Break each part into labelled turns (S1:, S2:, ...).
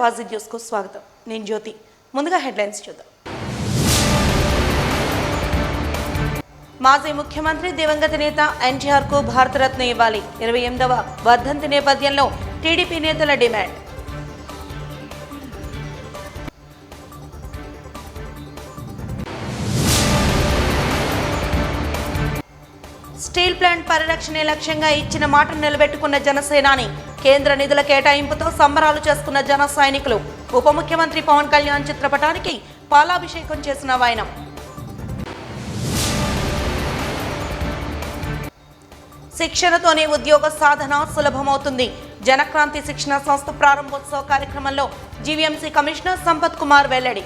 S1: Positive న్యూస్కు స్వాగతం. నేను జ్యోతి. ముందుగా హెడ్లైన్స్ చూద్దాం. మాజీ ముఖ్యమంత్రి దివంగత నేత ఎన్టీఆర్కు భారతరత్న ఇవ్వాలి. 28వ వర్ధంతి నేపథ్యంలో టీడీపీ నేతల డిమాండ్. స్టీల్ ప్లాంట్ పరిరక్షణే లక్ష్యంగా ఇచ్చిన మాటను నిలబెట్టుకున్న జనసేనాని. కేంద్ర నిధుల కేటాయింపుతో సంబరాలు చేసుకున్న జన సైనికులు. ఉప ముఖ్యమంత్రి పవన్ కళ్యాణ్ చిత్రపటానికి పాలాభిషేకం చేసిన వైనం. శిక్షణతోనే ఉద్యోగ సాధన సులభమవుతుంది. జనక్రాంతి శిక్షణ సంస్థ ప్రారంభోత్సవ కార్యక్రమంలో జీవీఎంసీ కమిషనర్ సంపత్ కుమార్ వెల్లడి.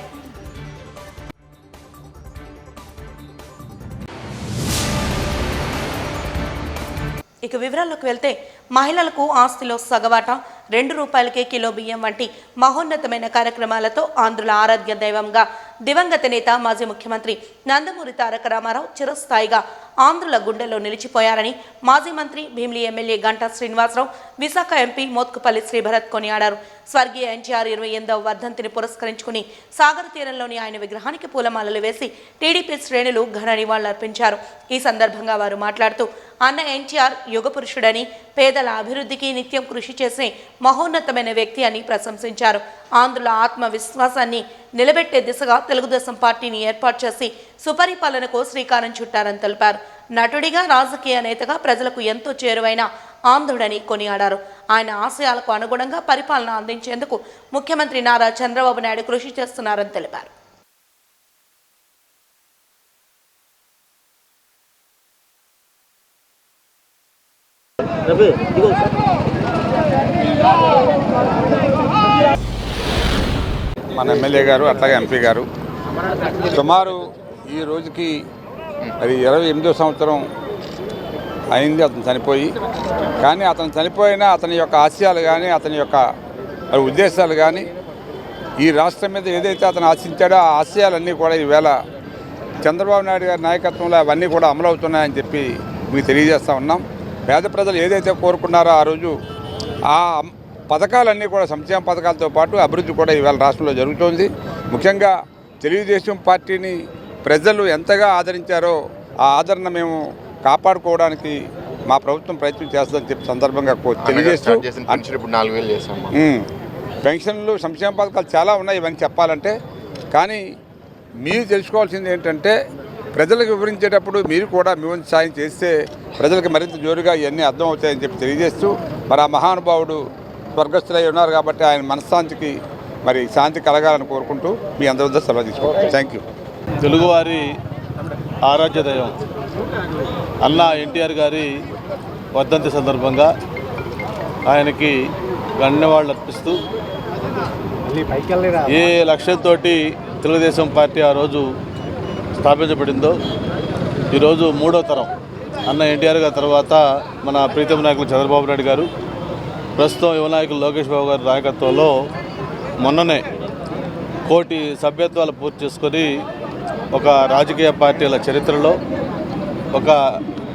S1: ఇక వివరాల్లోకి వెళ్తే, మహిళలకు ఆస్తిలో సగవాటా, ₹2 కిలో బియ్యం వంటి మహోన్నతమైన కార్యక్రమాలతో ఆంధ్రుల ఆరాధ్య దైవంగా దివంగత నేత మాజీ ముఖ్యమంత్రి నందమూరి తారక రామారావు చిరస్థాయిగా ఆంధ్రుల గుండెల్లో నిలిచిపోయారని మాజీ మంత్రి భీమిలి ఎమ్మెల్యే గంటా శ్రీనివాసరావు, విశాఖ ఎంపీ మోత్కుపల్లి శ్రీభరత్ కొనియాడారు. స్వర్గీయ ఎన్టీఆర్ 28వ వర్ధంతిని పురస్కరించుకుని సాగర తీరంలోని ఆయన విగ్రహానికి పూలమాలలు వేసి టీడీపీ శ్రేణులు ఘన నివాళులర్పించారు. ఈ సందర్భంగా వారు మాట్లాడుతూ, అన్న ఎన్టీఆర్ యుగపురుషుడని, పేదల అభివృద్ధికి నిత్యం కృషి చేసే మహోన్నతమైన వ్యక్తి అని ప్రశంసించారు. ఆంధ్రుల ఆత్మవిశ్వాసాన్ని నిలబెట్టే దిశగా తెలుగుదేశం పార్టీని ఏర్పాటు చేసి సుపరిపాలనకు శ్రీకారం చుట్టారని తెలిపారు. నటుడిగా, రాజకీయ నేతగా ప్రజలకు ఎంతో చేరువైన ఆంధ్రుడని కొనియాడారు. ఆయన ఆశయాలకు అనుగుణంగా పరిపాలన అందించేందుకు ముఖ్యమంత్రి నారా చంద్రబాబు నాయుడు కృషి చేస్తున్నారని తెలిపారు.
S2: మన ఎమ్మెల్యే గారు అట్లాగే ఎంపీ గారు సుమారు ఈ రోజుకి అది 28వ సంవత్సరం అయింది అతను చనిపోయి. కానీ అతను చనిపోయినా అతని యొక్క ఆశయాలు కానీ, అతని యొక్క ఉద్దేశాలు కానీ, ఈ రాష్ట్రం మీద ఏదైతే అతను ఆశించాడో ఆ ఆశయాలన్నీ కూడా ఈవేళ చంద్రబాబు నాయుడు గారి నాయకత్వంలో అవన్నీ కూడా అమలవుతున్నాయని చెప్పి మీకు తెలియజేస్తూ ఉన్నాం. పేద ప్రజలు ఏదైతే కోరుకున్నారో ఆ రోజు ఆ పథకాలన్నీ కూడా సంక్షేమ పథకాలతో పాటు అభివృద్ధి కూడా ఈవేళ రాష్ట్రంలో జరుగుతోంది. ముఖ్యంగా తెలుగుదేశం పార్టీని ప్రజలు ఎంతగా ఆదరించారో ఆ ఆదరణ మేము కాపాడుకోవడానికి మా ప్రభుత్వం ప్రయత్నం చేస్తుందని చెప్పి సందర్భంగా తెలియజేస్తూ, పెన్షన్లు, సంక్షేమ పథకాలు చాలా ఉన్నాయి ఇవన్నీ చెప్పాలంటే. కానీ మీరు తెలుసుకోవాల్సింది ఏంటంటే, ప్రజలకు వివరించేటప్పుడు మీరు కూడా మీ వంతు సాయం చేస్తే ప్రజలకు మరింత జోరుగా ఇవన్నీ అర్థమవుతాయని చెప్పి తెలియజేస్తూ, మరి ఆ మహానుభావుడు స్వర్గస్థులై ఉన్నారు కాబట్టి ఆయన మనశ్శాంతికి మరి శాంతి కలగాలని కోరుకుంటూ మీ అందరి వద్ద సెలవు తీసుకుంటాం. Thank you.
S3: తెలుగువారి ఆరాధ్య దైవం అన్న ఎన్టీఆర్ గారి వర్ధంతి సందర్భంగా ఆయనకి ధన్యవాదాలు అర్పిస్తూ, ఏ లక్ష్యంతో తెలుగుదేశం పార్టీ ఆ రోజు స్థాపించబడిందో ఈరోజు 3వ తరం అన్న ఎన్టీఆర్ గారి తర్వాత మన ప్రీతం నాయకులు చంద్రబాబు నాయుడు గారు, ప్రస్తుతం యువ నాయకులు లోకేష్ బాబు గారి నాయకత్వంలో మొన్ననే 1 కోటి సభ్యత్వాలు పూర్తి చేసుకొని ఒక రాజకీయ పార్టీల చరిత్రలో ఒక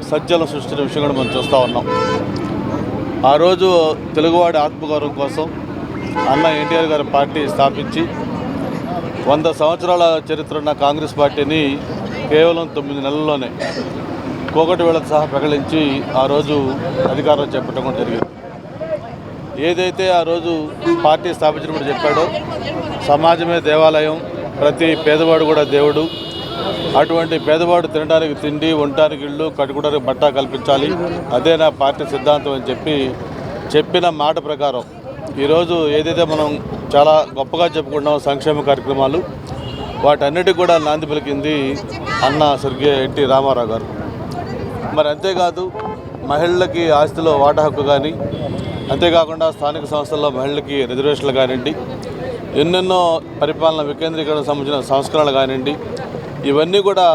S3: సంచలనం సృష్టించిన విషయం కూడా మనం చూస్తూ ఉన్నాం. ఆ రోజు తెలుగువాడి ఆత్మగౌరవం కోసం అన్న ఎన్టీఆర్ గారి పార్టీ స్థాపించి 100 సంవత్సరాల చరిత్ర ఉన్న కాంగ్రెస్ పార్టీని కేవలం 9 నెలల్లోనే కోకటి వేళతో సహా ప్రకటించి ఆ రోజు అధికారం చేపట్టడం కూడా జరిగింది. ఏదైతే ఆ రోజు పార్టీ స్థాపించినప్పుడు చెప్పాడో, సమాజమే దేవాలయం, ప్రతి పేదవాడు కూడా దేవుడు, అటువంటి పేదవాడు తినడానికి తిండి, ఉండటానికి ఇళ్ళు, కట్టుకోవడానికి బట్ట కల్పించాలి, అదే నా పార్టీ సిద్ధాంతం అని చెప్పిన మాట ప్రకారం ఈరోజు ఏదైతే మనం చాలా గొప్పగా చెప్పుకుంటున్నాం సంక్షేమ కార్యక్రమాలు, వాటన్నిటికి కూడా నాంది పలికింది అన్న స్వర్గీయ ఎన్టీ రామారావు గారు. మరి అంతేకాదు, మహిళలకి ఆస్తిలో వాటా హక్కు కానీ, అంతేకాకుండా స్థానిక సంస్థల్లో మహిళలకి రిజర్వేషన్లు కానివ్వండి, ఎన్నెన్నో పరిపాలన వికేంద్రీకరణకు సంబంధించిన సంస్కరణలు కానివ్వండి, ఇవన్నీ కూడా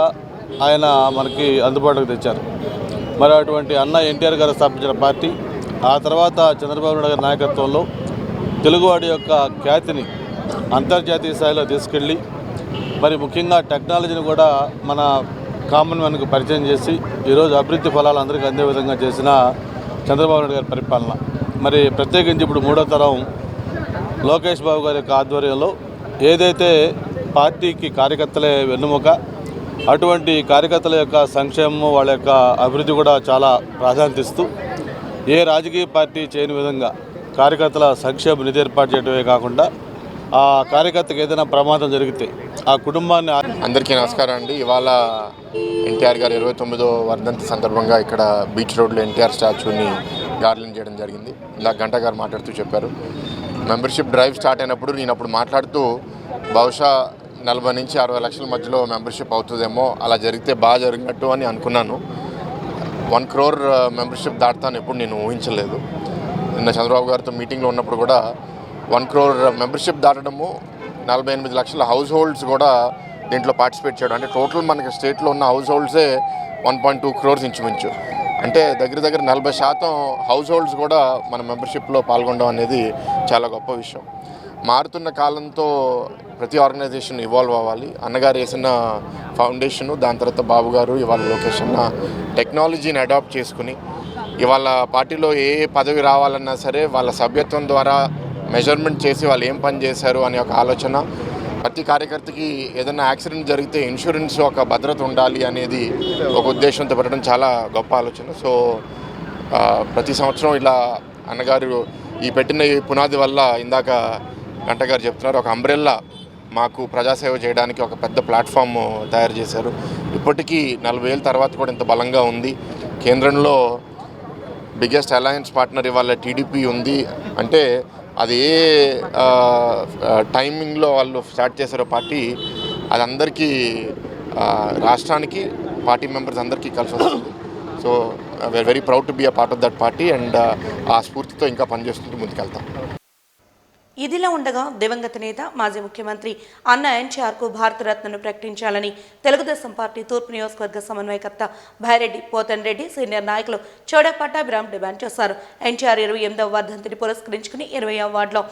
S3: ఆయన మనకి అందుబాటులోకి తెచ్చారు. మరి అటువంటి అన్న ఎన్టీఆర్ గారు స్థాపించిన పార్టీ ఆ తర్వాత చంద్రబాబు నాయుడు గారి నాయకత్వంలో తెలుగువాడి యొక్క ఖ్యాతిని అంతర్జాతీయ స్థాయిలో తీసుకెళ్ళి, మరి ముఖ్యంగా టెక్నాలజీని కూడా మన కామన్ మ్యాన్కు పరిచయం చేసి ఈరోజు అభివృద్ధి ఫలాలు అందరికీ అందే విధంగా చేసిన చంద్రబాబు నాయుడు గారి పరిపాలన. మరి ప్రత్యేకించి ఇప్పుడు 3వ తరం లోకేష్ బాబు గారి యొక్క ఆధ్వర్యంలో ఏదైతే పార్టీకి కార్యకర్తలే వెన్నుముక, అటువంటి కార్యకర్తల యొక్క సంక్షేమం, వాళ్ళ యొక్క అభివృద్ధి కూడా చాలా ప్రాధాన్యత ఇస్తూ ఏ రాజకీయ పార్టీ చేయని విధంగా కార్యకర్తల సంక్షేమ నిధి ఏర్పాటు చేయడమే కాకుండా ఆ కార్యకర్తకు ఏదైనా ప్రమాదం జరిగితే ఆ కుటుంబాన్ని.
S4: అందరికీ నమస్కారం అండి. ఇవాళ ఎన్టీఆర్ గారు 29వ వర్ధంతి సందర్భంగా ఇక్కడ బీచ్ రోడ్లో ఎన్టీఆర్ స్టాచ్యూని గార్లెండ్ చేయడం జరిగింది. ఇందాక గంట గారు మాట్లాడుతూ చెప్పారు, మెంబర్షిప్ డ్రైవ్ స్టార్ట్ అయినప్పుడు నేను అప్పుడు మాట్లాడుతూ బహుశా 40 నుంచి 60 లక్షల మధ్యలో మెంబర్షిప్ అవుతుందేమో, అలా జరిగితే బాగా జరిగినట్టు అని అనుకున్నాను. 1 crore మెంబర్షిప్ దాటుతాను ఎప్పుడు నేను ఊహించలేదు. నిన్న చంద్రబాబు గారితో మీటింగ్లో ఉన్నప్పుడు కూడా 1 crore మెంబర్షిప్ దాటడము, 48 లక్షల హౌస్ హోల్డ్స్ కూడా దీంట్లో పార్టిసిపేట్ చేయడం, అంటే టోటల్ మనకి స్టేట్లో ఉన్న హౌస్ హోల్డ్సే 1.2 crores ఇంచుమించు. అంటే దగ్గర 40% హౌస్ హోల్డ్స్ కూడా మన మెంబర్షిప్లో పాల్గొనడం అనేది చాలా గొప్ప విషయం. మారుతున్న కాలంతో ప్రతి ఆర్గనైజేషన్ ఇవాల్వ్ అవ్వాలి. అన్నగారు వేసిన ఫౌండేషను, దాని తర్వాత బాబు గారు, ఇవాళ లోకేష్ అన్న టెక్నాలజీని అడాప్ట్ చేసుకుని ఇవాళ పార్టీలో ఏ పదవి రావాలన్నా సరే వాళ్ళ సభ్యత్వం ద్వారా మెజర్మెంట్ చేసి వాళ్ళు ఏం పని చేశారు అనే ఒక ఆలోచన. ప్రతి కార్యకర్తకి ఏదైనా యాక్సిడెంట్ జరిగితే ఇన్సూరెన్స్ ఒక భద్రత ఉండాలి అనేది ఒక ఉద్దేశంతో పెట్టడం చాలా గొప్ప ఆలోచన. సో ప్రతి సంవత్సరం ఇలా అన్నగారు ఈ పెట్టిన ఈ పునాది వల్ల ఇందాక గంట గారు చెప్తున్నారు, ఒక అంబ్రెల్లా మాకు ప్రజాసేవ చేయడానికి ఒక పెద్ద ప్లాట్ఫామ్ తయారు చేశారు. ఇప్పటికీ 40 ఏళ్ళ తర్వాత కూడా ఇంత బలంగా ఉంది. కేంద్రంలో బిగ్గెస్ట్ అలయన్స్ పార్ట్నర్ ఇవాళ టీడీపీ ఉంది అంటే అది ఏ టైమింగ్లో వాళ్ళు స్టార్ట్ చేశారో పార్టీ, అది అందరికీ రాష్ట్రానికి పార్టీ మెంబర్స్ అందరికీ కలిసి వస్తుంది. So we are very proud to be a part of that party and ఆ స్ఫూర్తితో ఇంకా పనిచేస్తుంటూ ముందుకెళ్తాం.
S1: ఇదిలా ఉండగా దివంగత నేత మాజీ ముఖ్యమంత్రి అన్న ఎన్టీఆర్కు భారతరత్నను ప్రకటించాలని తెలుగుదేశం పార్టీ తూర్పు నియోజకవర్గ సమన్వయకర్త భైరెడ్డి పోతన్ రెడ్డి, సీనియర్ నాయకులు చౌడ పట్టాభిరామ్ డిమాండ్ చేశారు. ఎన్టీఆర్ 28వ వర్ధంతిని పురస్కరించుకుని 20వ వార్డులో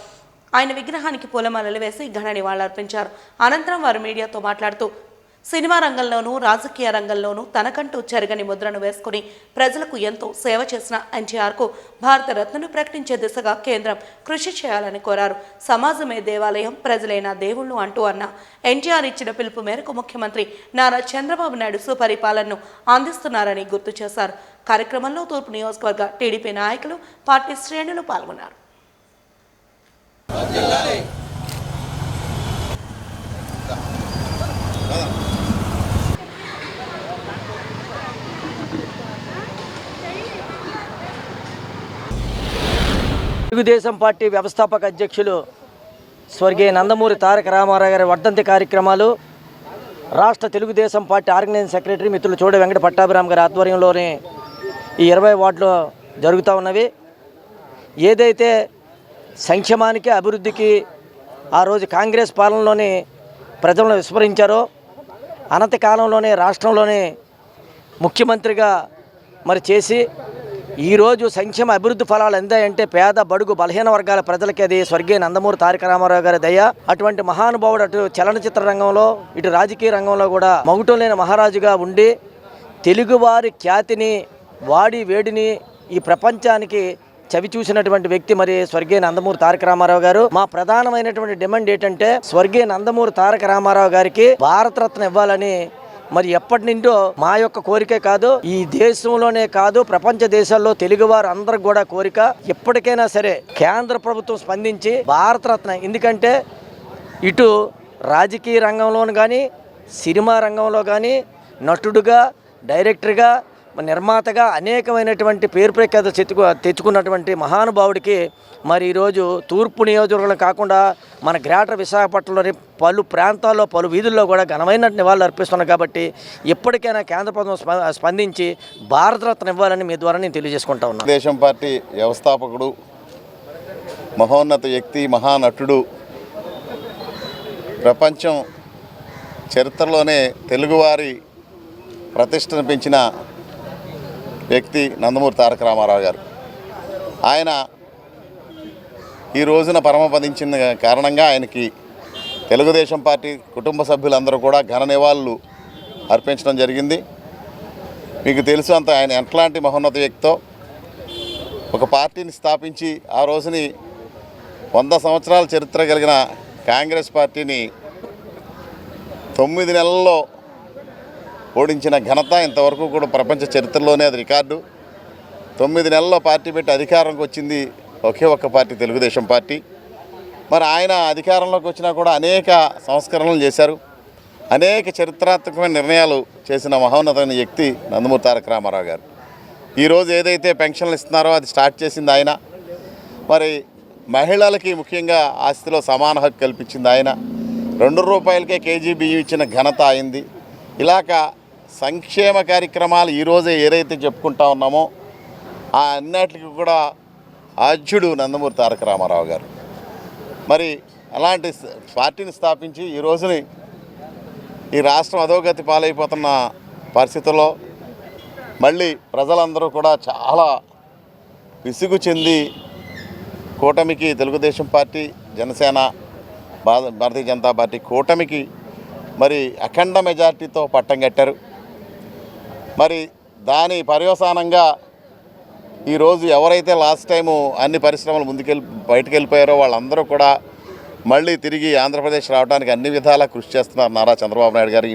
S1: ఆయన విగ్రహానికి పూలమాలలు వేసి ఘన నివాళులర్పించారు. అనంతరం వారు మీడియాతో మాట్లాడుతూ సినిమా రంగంలోనూ రాజకీయ రంగంలోనూ తనకంటూ చెరగని ముద్రను వేసుకుని ప్రజలకు ఎంతో సేవ చేసిన ఎన్టీఆర్కు భారతరత్నను ప్రకటించే దిశగా కేంద్రం కృషి చేయాలని కోరారు. సమాజమే దేవాలయం, ప్రజలైన దేవుళ్ళు అంటూ అన్న ఎన్టీఆర్ ఇచ్చిన పిలుపు మేరకు ముఖ్యమంత్రి నారా చంద్రబాబు నాయుడు సుపరిపాలనను అందిస్తున్నారని గుర్తు చేశారు. కార్యక్రమంలో తూర్పు నియోజకవర్గ టీడీపీ నాయకులు, పార్టీ శ్రేణులు పాల్గొన్నారు.
S5: తెలుగుదేశం పార్టీ వ్యవస్థాపక అధ్యక్షులు స్వర్గీయ నందమూరి తారక రామారావు గారి వర్ధంతి కార్యక్రమాలు రాష్ట్ర తెలుగుదేశం పార్టీ ఆర్గనైజింగ్ సెక్రటరీ మిత్రులు చౌడ వెంకట పట్టాభిరామ్ గారి ఆధ్వర్యంలోనే ఈ 20 వార్డులో జరుగుతూ ఉన్నవి. ఏదైతే సంక్షేమానికి, అభివృద్ధికి ఆ రోజు కాంగ్రెస్ పాలనలోనే ప్రజలను విస్మరించారో, అనంత కాలంలోనే రాష్ట్రంలోనే ముఖ్యమంత్రిగా మరి చేసి ఈరోజు సంక్షేమ అభివృద్ధి ఫలాలు ఎందాయంటే పేద, బడుగు, బలహీన వర్గాల ప్రజలకి అది స్వర్గీయ నందమూరి తారక రామారావు గారి దయ. అటువంటి మహానుభావుడు అటు చలనచిత్ర రంగంలో, ఇటు రాజకీయ రంగంలో కూడా మగుటం లేని మహారాజుగా ఉండి తెలుగువారి ఖ్యాతిని, వాడి వేడిని ఈ ప్రపంచానికి చవి చూసినటువంటి వ్యక్తి మరి స్వర్గీయ నందమూరి తారక రామారావు గారు. మా ప్రధానమైనటువంటి డిమాండ్ ఏంటంటే స్వర్గీయ నందమూరి తారక రామారావు గారికి భారతరత్న ఇవ్వాలని మరి ఎప్పటి నుండో మా యొక్క కోరికే కాదు, ఈ దేశంలోనే కాదు ప్రపంచ దేశాల్లో తెలుగువారు అందరికి కూడా కోరిక. ఎప్పటికైనా సరే కేంద్ర ప్రభుత్వం స్పందించి భారతరత్న, ఎందుకంటే ఇటు రాజకీయ రంగంలోను కానీ, సినిమా రంగంలో కానీ నటుడుగా, డైరెక్టర్గా, నిర్మాతగా అనేకమైనటువంటి పేరు ప్రఖ్యాత తెచ్చుకున్నటువంటి మహానుభావుడికి మరి ఈరోజు తూర్పు నియోజకవర్గం కాకుండా మన గ్రేటర్ విశాఖపట్నంలోని పలు ప్రాంతాల్లో, పలు వీధుల్లో కూడా ఘనమైన నివాళులు అర్పిస్తున్నారు. కాబట్టి ఎప్పటికైనా కేంద్ర ప్రభుత్వం స్పందించి భారతరత్న ఇవ్వాలని మీ ద్వారా నేను తెలియజేసుకుంటా ఉన్నాను.
S6: తెలుగుదేశం పార్టీ వ్యవస్థాపకుడు, మహోన్నత వ్యక్తి, మహానటుడు, ప్రపంచం చరిత్రలోనే తెలుగువారి ప్రతిష్టను పెంచిన వ్యక్తి నందమూరి తారక రామారావు గారు. ఆయన ఈ రోజున పరమపదించిన కారణంగా ఆయనకి తెలుగుదేశం పార్టీ కుటుంబ సభ్యులందరూ కూడా ఘన నివాళులు అర్పించడం జరిగింది. మీకు తెలుసు అంత ఆయన ఎట్లాంటి మహోన్నత వ్యక్తితో ఒక పార్టీని స్థాపించి ఆ రోజుని 100 సంవత్సరాల చరిత్ర కలిగిన కాంగ్రెస్ పార్టీని 9 నెలల్లో ఓడించిన ఘనత ఇంతవరకు కూడా ప్రపంచ చరిత్రలోనే అది రికార్డు. 9 నెలల్లో పార్టీ పెట్టి అధికారంలోకి వచ్చింది ఒకే ఒక్క పార్టీ, తెలుగుదేశం పార్టీ. మరి ఆయన అధికారంలోకి వచ్చినా కూడా అనేక సంస్కరణలు చేశారు, అనేక చరిత్రాత్మకమైన నిర్ణయాలు చేసిన మహోన్నతమైన వ్యక్తి నందమూరి తారక రామారావు గారు. ఈరోజు ఏదైతే పెన్షన్లు ఇస్తున్నారో అది స్టార్ట్ చేసింది ఆయన. మరి మహిళలకి ముఖ్యంగా ఆస్తిలో సమాన హక్కు కల్పించింది ఆయన. 2 రూపాయలకే కేజీ బియ్యం ఇచ్చిన ఘనత అయింది. ఇలాగ సంక్షేమ కార్యక్రమాలు ఈరోజే ఏదైతే చెప్పుకుంటా ఉన్నామో ఆ అన్నిటికీ కూడా ఆద్యుడు నందమూరి తారక రామారావు గారు. మరి అలాంటి పార్టీని స్థాపించి ఈ రోజుని ఈ రాష్ట్రం అధోగతి పాలైపోతున్న పరిస్థితుల్లో మళ్ళీ ప్రజలందరూ కూడా చాలా విసుగు చెంది కూటమికి, తెలుగుదేశం పార్టీ, జనసేన, భారతీయ జనతా పార్టీ కూటమికి మరి అఖండ మెజార్టీతో పట్టం కట్టారు. మరి దాని పర్యవసానంగా ఈరోజు ఎవరైతే లాస్ట్ టైము అన్ని పరిశ్రమలు బయటకు వెళ్ళిపోయారో వాళ్ళందరూ కూడా మళ్ళీ తిరిగి ఆంధ్రప్రదేశ్ రావడానికి అన్ని విధాలా కృషి చేస్తున్నారు. నారా చంద్రబాబు నాయుడు గారు,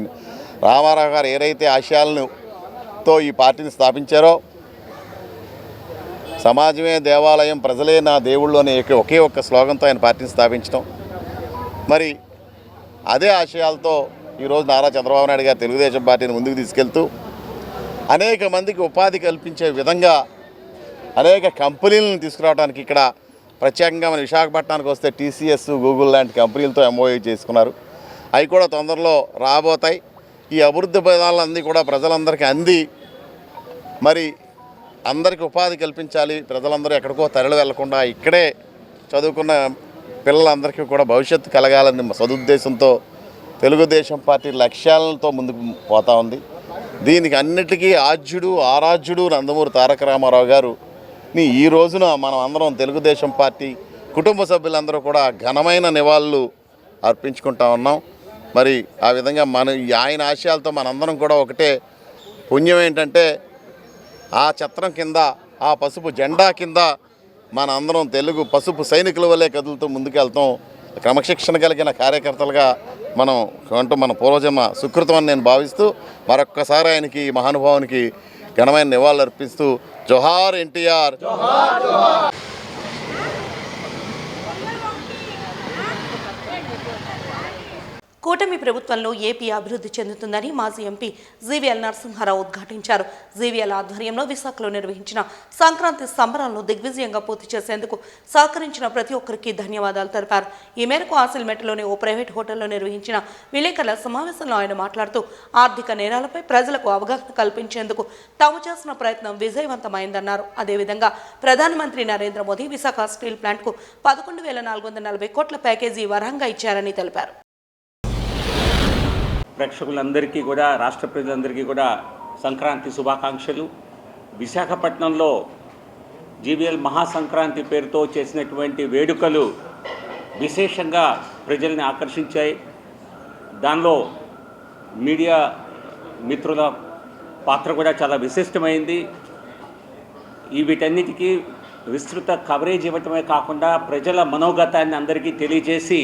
S6: రామారావు గారు ఏదైతే ఆశయాలతో ఈ పార్టీని స్థాపించారో, సమాజమే దేవాలయం, ప్రజలే నా దేవుళ్ళు అనే ఒకే ఒక్క స్లోగన్తో ఆయన పార్టీని స్థాపించడం. మరి అదే ఆశయాలతో ఈరోజు నారా చంద్రబాబు నాయుడు గారు తెలుగుదేశం పార్టీని ముందుకు తీసుకెళ్తూ అనేక మందికి ఉపాధి కల్పించే విధంగా అనేక కంపెనీలను తీసుకురావడానికి ఇక్కడ ప్రత్యేకంగా మన విశాఖపట్నానికి వస్తే టీసీఎస్, గూగుల్ లాంటి కంపెనీలతో ఎంఓయూ చేసుకున్నారు. అవి కూడా తొందరలో రాబోతాయి. ఈ అభివృద్ధి పదాలన్నీ కూడా ప్రజలందరికీ అంది మరి అందరికీ ఉపాధి కల్పించాలి. ప్రజలందరూ ఎక్కడికో తరలి వెళ్లకుండా ఇక్కడే చదువుకున్న పిల్లలందరికీ కూడా భవిష్యత్తు కలగాలని సదుద్దేశంతో తెలుగుదేశం పార్టీ లక్ష్యాలతో ముందుకు పోతా ఉంది. దీనికి అన్నిటికీ ఆద్యుడు, ఆరాధ్యుడు నందమూరి తారక రామారావు గారుని ఈ రోజున మనం అందరం తెలుగుదేశం పార్టీ కుటుంబ సభ్యులందరూ కూడా ఘనమైన నివాళులు అర్పించుకుంటా ఉన్నాం. మరి ఆ విధంగా ఆయన ఆశయాలతో మనందరం కూడా ఒకటే పుణ్యం ఏంటంటే ఆ ఛత్రం కింద, ఆ పసుపు జెండా కింద మన అందరం తెలుగు పసుపు సైనికుల వల్లే కదులుతూ ముందుకెళ్తాం. క్రమశిక్షణ కలిగిన కార్యకర్తలుగా మనం అంటూ మన పూర్వజన్మ సుకృతం అని నేను భావిస్తూ మరొక్కసారి ఆయనకి, మహానుభావునికి ఘనమైన నివాళులు అర్పిస్తూ జోహార్ ఎన్టీఆర్.
S1: కూటమి ప్రభుత్వంలో ఏపీ అభివృద్ధి చెందుతుందని మాజీ ఎంపీ జీవీఎల్ నరసింహారావు ఉద్ఘాటించారు. జీవీఎల్ ఆధ్వర్యంలో విశాఖలో నిర్వహించిన సంక్రాంతి సంబరాలను దిగ్విజయంగా పూర్తి చేసేందుకు సహకరించిన ప్రతి ఒక్కరికి ధన్యవాదాలు తెలిపారు. ఈ మేరకు ఆసిల్మెట్లోని ఓ ప్రైవేట్ హోటల్లో నిర్వహించిన విలేకరుల సమావేశంలో ఆయన మాట్లాడుతూ ఆర్థిక నేరాలపై ప్రజలకు అవగాహన కల్పించేందుకు తాము చేసిన ప్రయత్నం విజయవంతమైందన్నారు. అదేవిధంగా ప్రధానమంత్రి నరేంద్ర మోదీ విశాఖ స్టీల్ ప్లాంట్కు 11,440 కోట్ల ప్యాకేజీ వరంగా ఇచ్చారని తెలిపారు.
S7: ప్రేక్షకులందరికీ కూడా, రాష్ట్ర ప్రజలందరికీ కూడా సంక్రాంతి శుభాకాంక్షలు. విశాఖపట్నంలో జీవీఎల్ మహాసంక్రాంతి పేరుతో చేసినటువంటి వేడుకలు విశేషంగా ప్రజల్ని ఆకర్షించాయి. దానిలో మీడియా మిత్రుల పాత్ర కూడా చాలా విశిష్టమైంది. వీటన్నిటికీ విస్తృత కవరేజ్ ఇవ్వటమే కాకుండా ప్రజల మనోగతాన్ని అందరికీ తెలియజేసి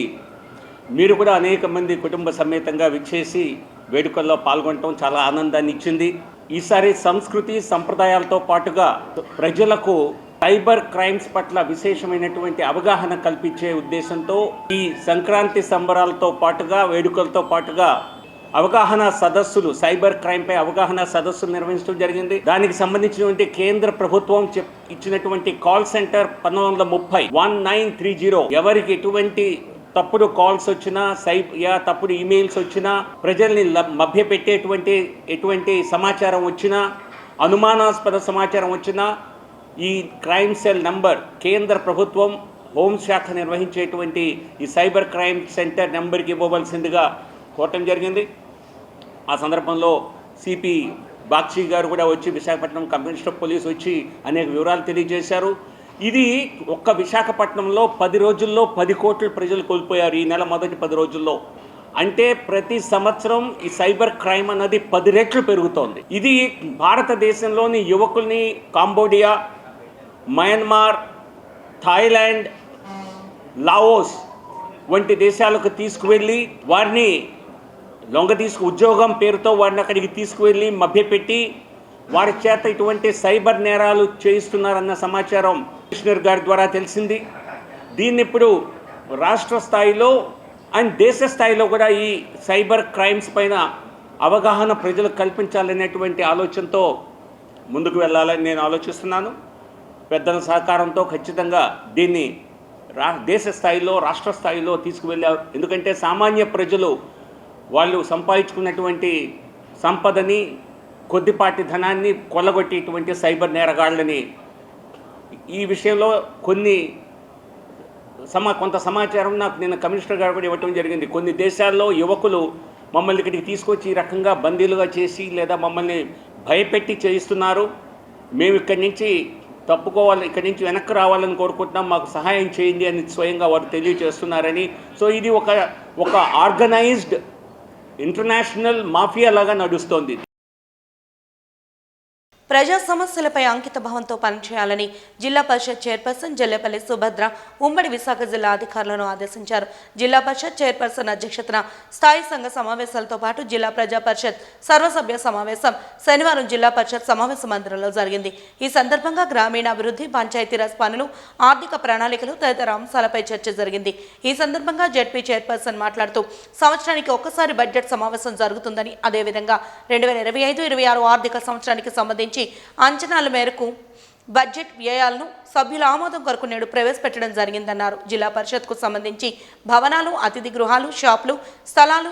S7: మీరు కూడా అనేక మంది కుటుంబ సమేతంగా విచ్చేసి వేడుకల్లో పాల్గొనడం చాలా ఆనందాన్ని ఇచ్చింది. ఈసారి సంస్కృతి సంప్రదాయాలతో పాటుగా ప్రజలకు సైబర్ క్రైమ్స్ పట్ల విశేషమైనటువంటి అవగాహన కల్పించే ఉద్దేశంతో ఈ సంక్రాంతి సంబరాలతో పాటుగా, వేడుకలతో పాటుగా అవగాహన సదస్సులు, సైబర్ క్రైమ్పై అవగాహన సదస్సులు నిర్వహించడం జరిగింది. దానికి సంబంధించినటువంటి కేంద్ర ప్రభుత్వం ఇచ్చినటువంటి కాల్ సెంటర్ 1930 ఎవరికి ఎటువంటి తప్పుడు కాల్స్ వచ్చినా, తప్పుడు ఈమెయిల్స్ వచ్చినా, ప్రజల్ని మభ్యపెట్టేటువంటి ఎటువంటి సమాచారం వచ్చినా, అనుమానాస్పద సమాచారం వచ్చినా ఈ క్రైమ్ సెల్ నంబర్, కేంద్ర ప్రభుత్వం హోంశాఖ నిర్వహించేటువంటి ఈ సైబర్ క్రైమ్ సెంటర్ నెంబర్కి ఇవ్వవలసిందిగా కోరటం జరిగింది. ఆ సందర్భంలో సిపి బాక్షి గారు కూడా వచ్చి, విశాఖపట్నం కమిషనర్ ఆఫ్ పోలీస్ వచ్చి అనేక వివరాలు తెలియజేశారు. ఇది ఒక్క విశాఖపట్నంలో 10 రోజుల్లో 10 కోట్ల ప్రజలు కోల్పోయారు ఈ నెల మొదటి 10 రోజుల్లో. అంటే ప్రతి సంవత్సరం ఈ సైబర్ క్రైమ్ అన్నది 10 రెట్లు పెరుగుతోంది. ఇది భారతదేశంలోని యువకుల్ని కాంబోడియా, మయన్మార్, థాయిలాండ్, లావోస్ వంటి దేశాలకు తీసుకువెళ్ళి వారిని ఉద్యోగం పేరుతో వారిని అక్కడికి తీసుకువెళ్ళి మభ్యపెట్టి వారి చేత ఇటువంటి సైబర్ నేరాలు చేయిస్తున్నారన్న సమాచారం కమిషనర్ గారి ద్వారా తెలిసింది. దీన్ని ఇప్పుడు రాష్ట్ర స్థాయిలో అండ్ దేశ స్థాయిలో కూడా ఈ సైబర్ క్రైమ్స్ పైన అవగాహన ప్రజలకు కల్పించాలనేటువంటి ఆలోచనతో ముందుకు వెళ్ళాలని నేను ఆలోచిస్తున్నాను. పెద్దల సహకారంతో ఖచ్చితంగా దీన్ని దేశ స్థాయిలో రాష్ట్ర స్థాయిలో తీసుకువెళ్ళారు. ఎందుకంటే సామాన్య ప్రజలు వాళ్ళు సంపాదించుకున్నటువంటి సంపదని కొద్దిపాటి ధనాన్ని కొల్లగొట్టేటువంటి సైబర్ నేరగాళ్ళని ఈ విషయంలో కొంత సమాచారం నాకు నిన్న కమిషనర్ గారు కూడా ఇవ్వటం జరిగింది. కొన్ని దేశాల్లో యువకులు మమ్మల్ని ఇక్కడికి తీసుకొచ్చి ఈ రకంగా బందీలుగా చేసి లేదా మమ్మల్ని భయపెట్టి చేయిస్తున్నారు, మేము ఇక్కడి నుంచి తప్పుకోవాలి, ఇక్కడి నుంచి వెనక్కి రావాలని కోరుకుంటున్నాం, మాకు సహాయం చేయండి అని స్వయంగా వారు తెలియజేస్తున్నారని. సో ఇది ఒక ఆర్గనైజ్డ్ ఇంటర్నేషనల్ మాఫియా లాగా నడుస్తోంది.
S1: ప్రజా సమస్యలపై అంకిత భావంతో పనిచేయాలని జిల్లా పరిషత్ చైర్పర్సన్ జల్లేపల్లి సుభద్ర ఉమ్మడి విశాఖ జిల్లా అధికారులను ఆదేశించారు. జిల్లా పరిషత్ చైర్పర్సన్ అధ్యక్షతన స్థాయి సంఘ సమావేశాలతో పాటు జిల్లా ప్రజా పరిషత్ సర్వసభ్య సమావేశం శనివారం జిల్లా పరిషత్ సమావేశ మందిరంలో జరిగింది. ఈ సందర్భంగా గ్రామీణాభివృద్ధి, పంచాయతీరాజ్ పనులు, ఆర్థిక ప్రణాళికలు తదితర అంశాలపై చర్చ జరిగింది. ఈ సందర్భంగా జెడ్పీ చైర్పర్సన్ మాట్లాడుతూ సంవత్సరానికి ఒక్కసారి బడ్జెట్ సమావేశం జరుగుతుందని, అదేవిధంగా 2025-26 ఆర్థిక సంవత్సరానికి సంబంధించి అంచనాల మేరకు బడ్జెట్ వ్యయాలను సభ్యుల ఆమోదం కొరకు నేడు ప్రవేశపెట్టడం జరిగిందన్నారు. జిల్లా పరిషత్కు సంబంధించి భవనాలు, అతిథి గృహాలు, షాపులు, స్థలాలు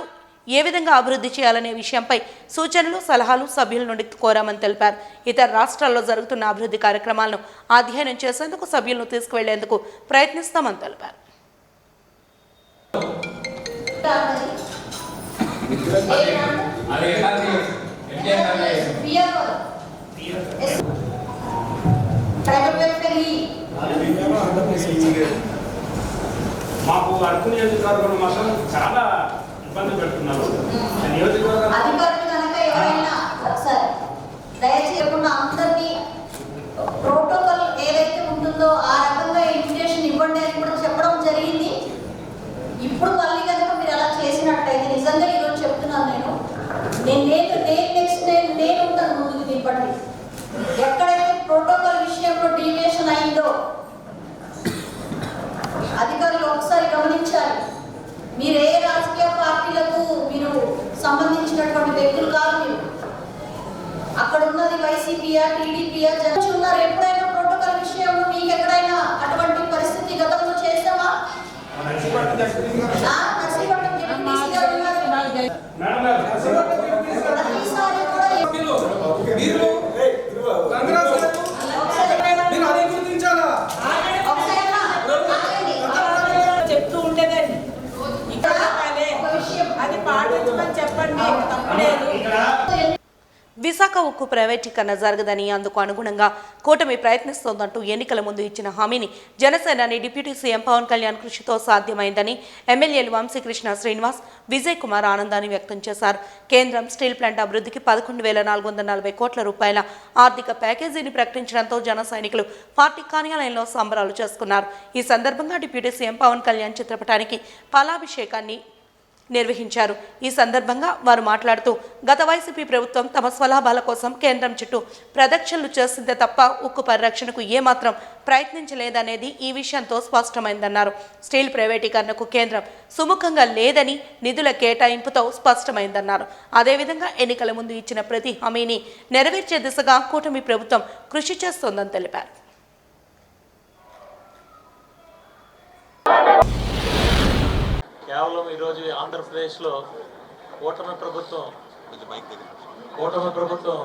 S1: ఏ విధంగా అభివృద్ధి చేయాలనే విషయంపై సూచనలు, సలహాలు సభ్యుల నుండి కోరామని తెలిపారు. ఇతర రాష్ట్రాల్లో జరుగుతున్న అభివృద్ధి కార్యక్రమాలను అధ్యయనం చేసేందుకు సభ్యులను తీసుకువెళ్లేందుకు ప్రయత్నిస్తామని తెలిపారు.
S7: మాకు అరకు నియోజకవర్గం మాత్రం చాలా ఇబ్బంది పెడుతున్నారు.
S8: అధికారులు కనుక ఎవరైనా ఒకసారి దయచేయకుండా అందరినీ ప్రోటోకాల్ ఏదైతే ఉంటుందో ఆ రకంగా ఇన్విటేషన్ ఇవ్వండి అని కూడా చెప్పడం జరిగింది. ఇప్పుడు మళ్ళీ కనుక మీరు అలా చేసినట్టయితే నిజంగా ఈరోజు చెప్తున్నాను నేను ఉంటాను ముందుకు దింపండి. ఎక్కడైతే ప్రోటోకాల్ విషయంలో డీవియేషన్ అయిందో అధికారులు ఒకసారి గమనించాలి. మీరు ఏ రాజకీయ పార్టీలకు మీరు సంబంధించినటువంటి వ్యక్తులు కాదు. మీరు అక్కడ ఉన్నది వైసీపీయా, టీడీపీయా, జనం ఉన్నారు. ఎప్పుడైనా ప్రోటోకాల్ విషయంలో మీకు ఎక్కడైనా అటువంటి పరిస్థితి గతంలో చేసామా?
S9: చెప్తూ ఉండేదండి అది పాటించమని చెప్పండి, తప్పలేదు.
S1: విశాఖ ఉక్కు ప్రైవేటీకరణ జరగదని, అందుకు అనుగుణంగా కూటమి ప్రయత్నిస్తోందంటూ ఎన్నికల ముందు ఇచ్చిన హామీని జనసేనాని డిప్యూటీ సీఎం పవన్ కళ్యాణ్ కృషితో సాధ్యమైందని ఎమ్మెల్యేలు వంశీకృష్ణ శ్రీనివాస్, విజయ్ కుమార్ ఆనందాన్ని వ్యక్తం చేశారు. కేంద్రం స్టీల్ ప్లాంట్ అభివృద్ధికి 11,440 కోట్ల రూపాయల ఆర్థిక ప్యాకేజీని ప్రకటించడంతో జన సైనికులు పార్టీ కార్యాలయంలో సంబరాలు చేసుకున్నారు. ఈ సందర్భంగా డిప్యూటీ సీఎం పవన్ కళ్యాణ్ చిత్రపటానికి పాలాభిషేకాన్ని నిర్వహించారు. ఈ సందర్భంగా వారు మాట్లాడుతూ గత వైసీపీ ప్రభుత్వం తమ స్వలాభాల కోసం కేంద్రం చుట్టూ ప్రదక్షిణలు చేస్తుందే తప్ప ఉక్కు పరిరక్షణకు ఏమాత్రం ప్రయత్నించలేదనేది ఈ విషయంతో స్పష్టమైందన్నారు. స్టీల్ ప్రైవేటీకరణకు కేంద్రం సుముఖంగా లేదని నిధుల కేటాయింపుతో స్పష్టమైందన్నారు. అదేవిధంగా ఎన్నికల ముందు ఇచ్చిన ప్రతి హామీని నెరవేర్చే దిశగా కూటమి ప్రభుత్వం కృషి చేస్తోందని తెలిపారు.
S3: కేవలం ఈరోజు ఆంధ్రప్రదేశ్లో కూటమి ప్రభుత్వం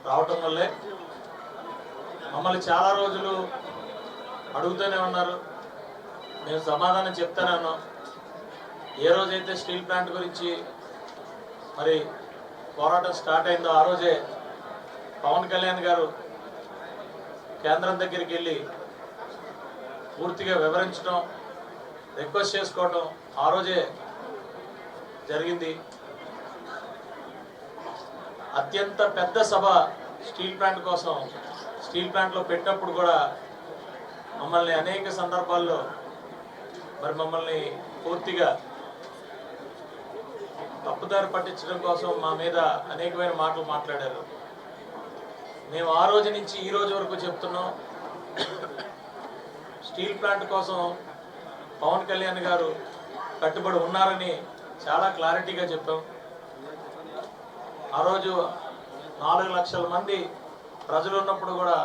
S3: రావటం వల్లే మమ్మల్ని చాలా రోజులు అడుగుతూనే ఉన్నారు. మేము సమాధానం చెప్తానే ఉన్నాం. ఏ రోజైతే స్టీల్ ప్లాంట్ గురించి మరి పోరాటం స్టార్ట్ అయిందో ఆ రోజే పవన్ కళ్యాణ్ గారు కేంద్రం దగ్గరికి వెళ్ళి పూర్తిగా వివరించడం, రిక్వెస్ట్ చేసుకోవడం ఆ రోజే జరిగింది. అత్యంత పెద్ద సభ స్టీల్ ప్లాంట్ కోసం స్టీల్ ప్లాంట్లో పెట్టినప్పుడు కూడా
S10: మమ్మల్ని అనేక సందర్భాల్లో మరి మమ్మల్ని పూర్తిగా తప్పుదారి పట్టించడం కోసం మా మీద అనేకమైన మాటలు మాట్లాడారు. మేము ఆ రోజు నుంచి ఈ రోజు వరకు చెప్తున్నాం, స్టీల్ ప్లాంట్ కోసం పవన్ కళ్యాణ్ గారు కట్టుబడి ఉన్నారని చాలా క్లారిటీగా చెప్పాం. ఆ రోజు 4 లక్షల మంది ప్రజలు ఉన్నప్పుడు కూడా,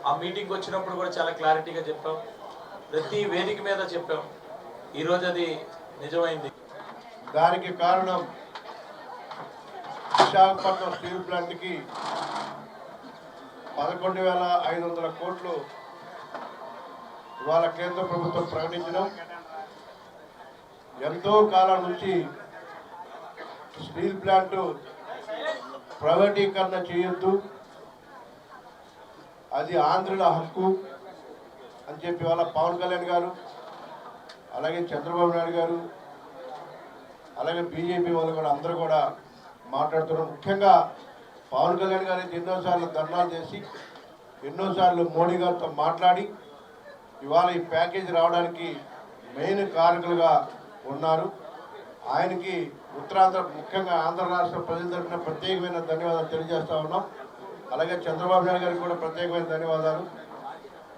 S10: ఆ మీటింగ్కి వచ్చినప్పుడు కూడా చాలా క్లారిటీగా చెప్పాం. ప్రతి వేదిక మీద చెప్పాం. ఈరోజు అది నిజమైంది.
S11: దానికి కారణం విశాఖపట్నం స్టీల్ ప్లాంట్కి 11,500 కోట్లు ఇవాళ కేంద్ర ప్రభుత్వం ప్రకటించడం. ఎంతో కాలం నుంచి స్టీల్ ప్లాంట్ ప్రైవేటీకరణ చేయొద్దు, అది ఆంధ్రుల హక్కు అని చెప్పి వాళ్ళ పవన్ కళ్యాణ్ గారు, అలాగే చంద్రబాబు నాయుడు గారు, అలాగే బీజేపీ వాళ్ళు కూడా అందరూ కూడా మాట్లాడుతున్నారు. ముఖ్యంగా పవన్ కళ్యాణ్ గారు అయితే ఎన్నోసార్లు ధర్నాలు చేసి ఎన్నోసార్లు మోడీ గారితో మాట్లాడి ఇవాళ ఈ ప్యాకేజీ రావడానికి మెయిన్ కారకులుగా ఉన్నారు. ఆయనకి ఉత్తరాంధ్ర, ముఖ్యంగా ఆంధ్ర రాష్ట్ర ప్రజల తరఫున ప్రత్యేకమైన ధన్యవాదాలు తెలియజేస్తా ఉన్నాం. అలాగే చంద్రబాబు నాయుడు గారికి కూడా ప్రత్యేకమైన ధన్యవాదాలు.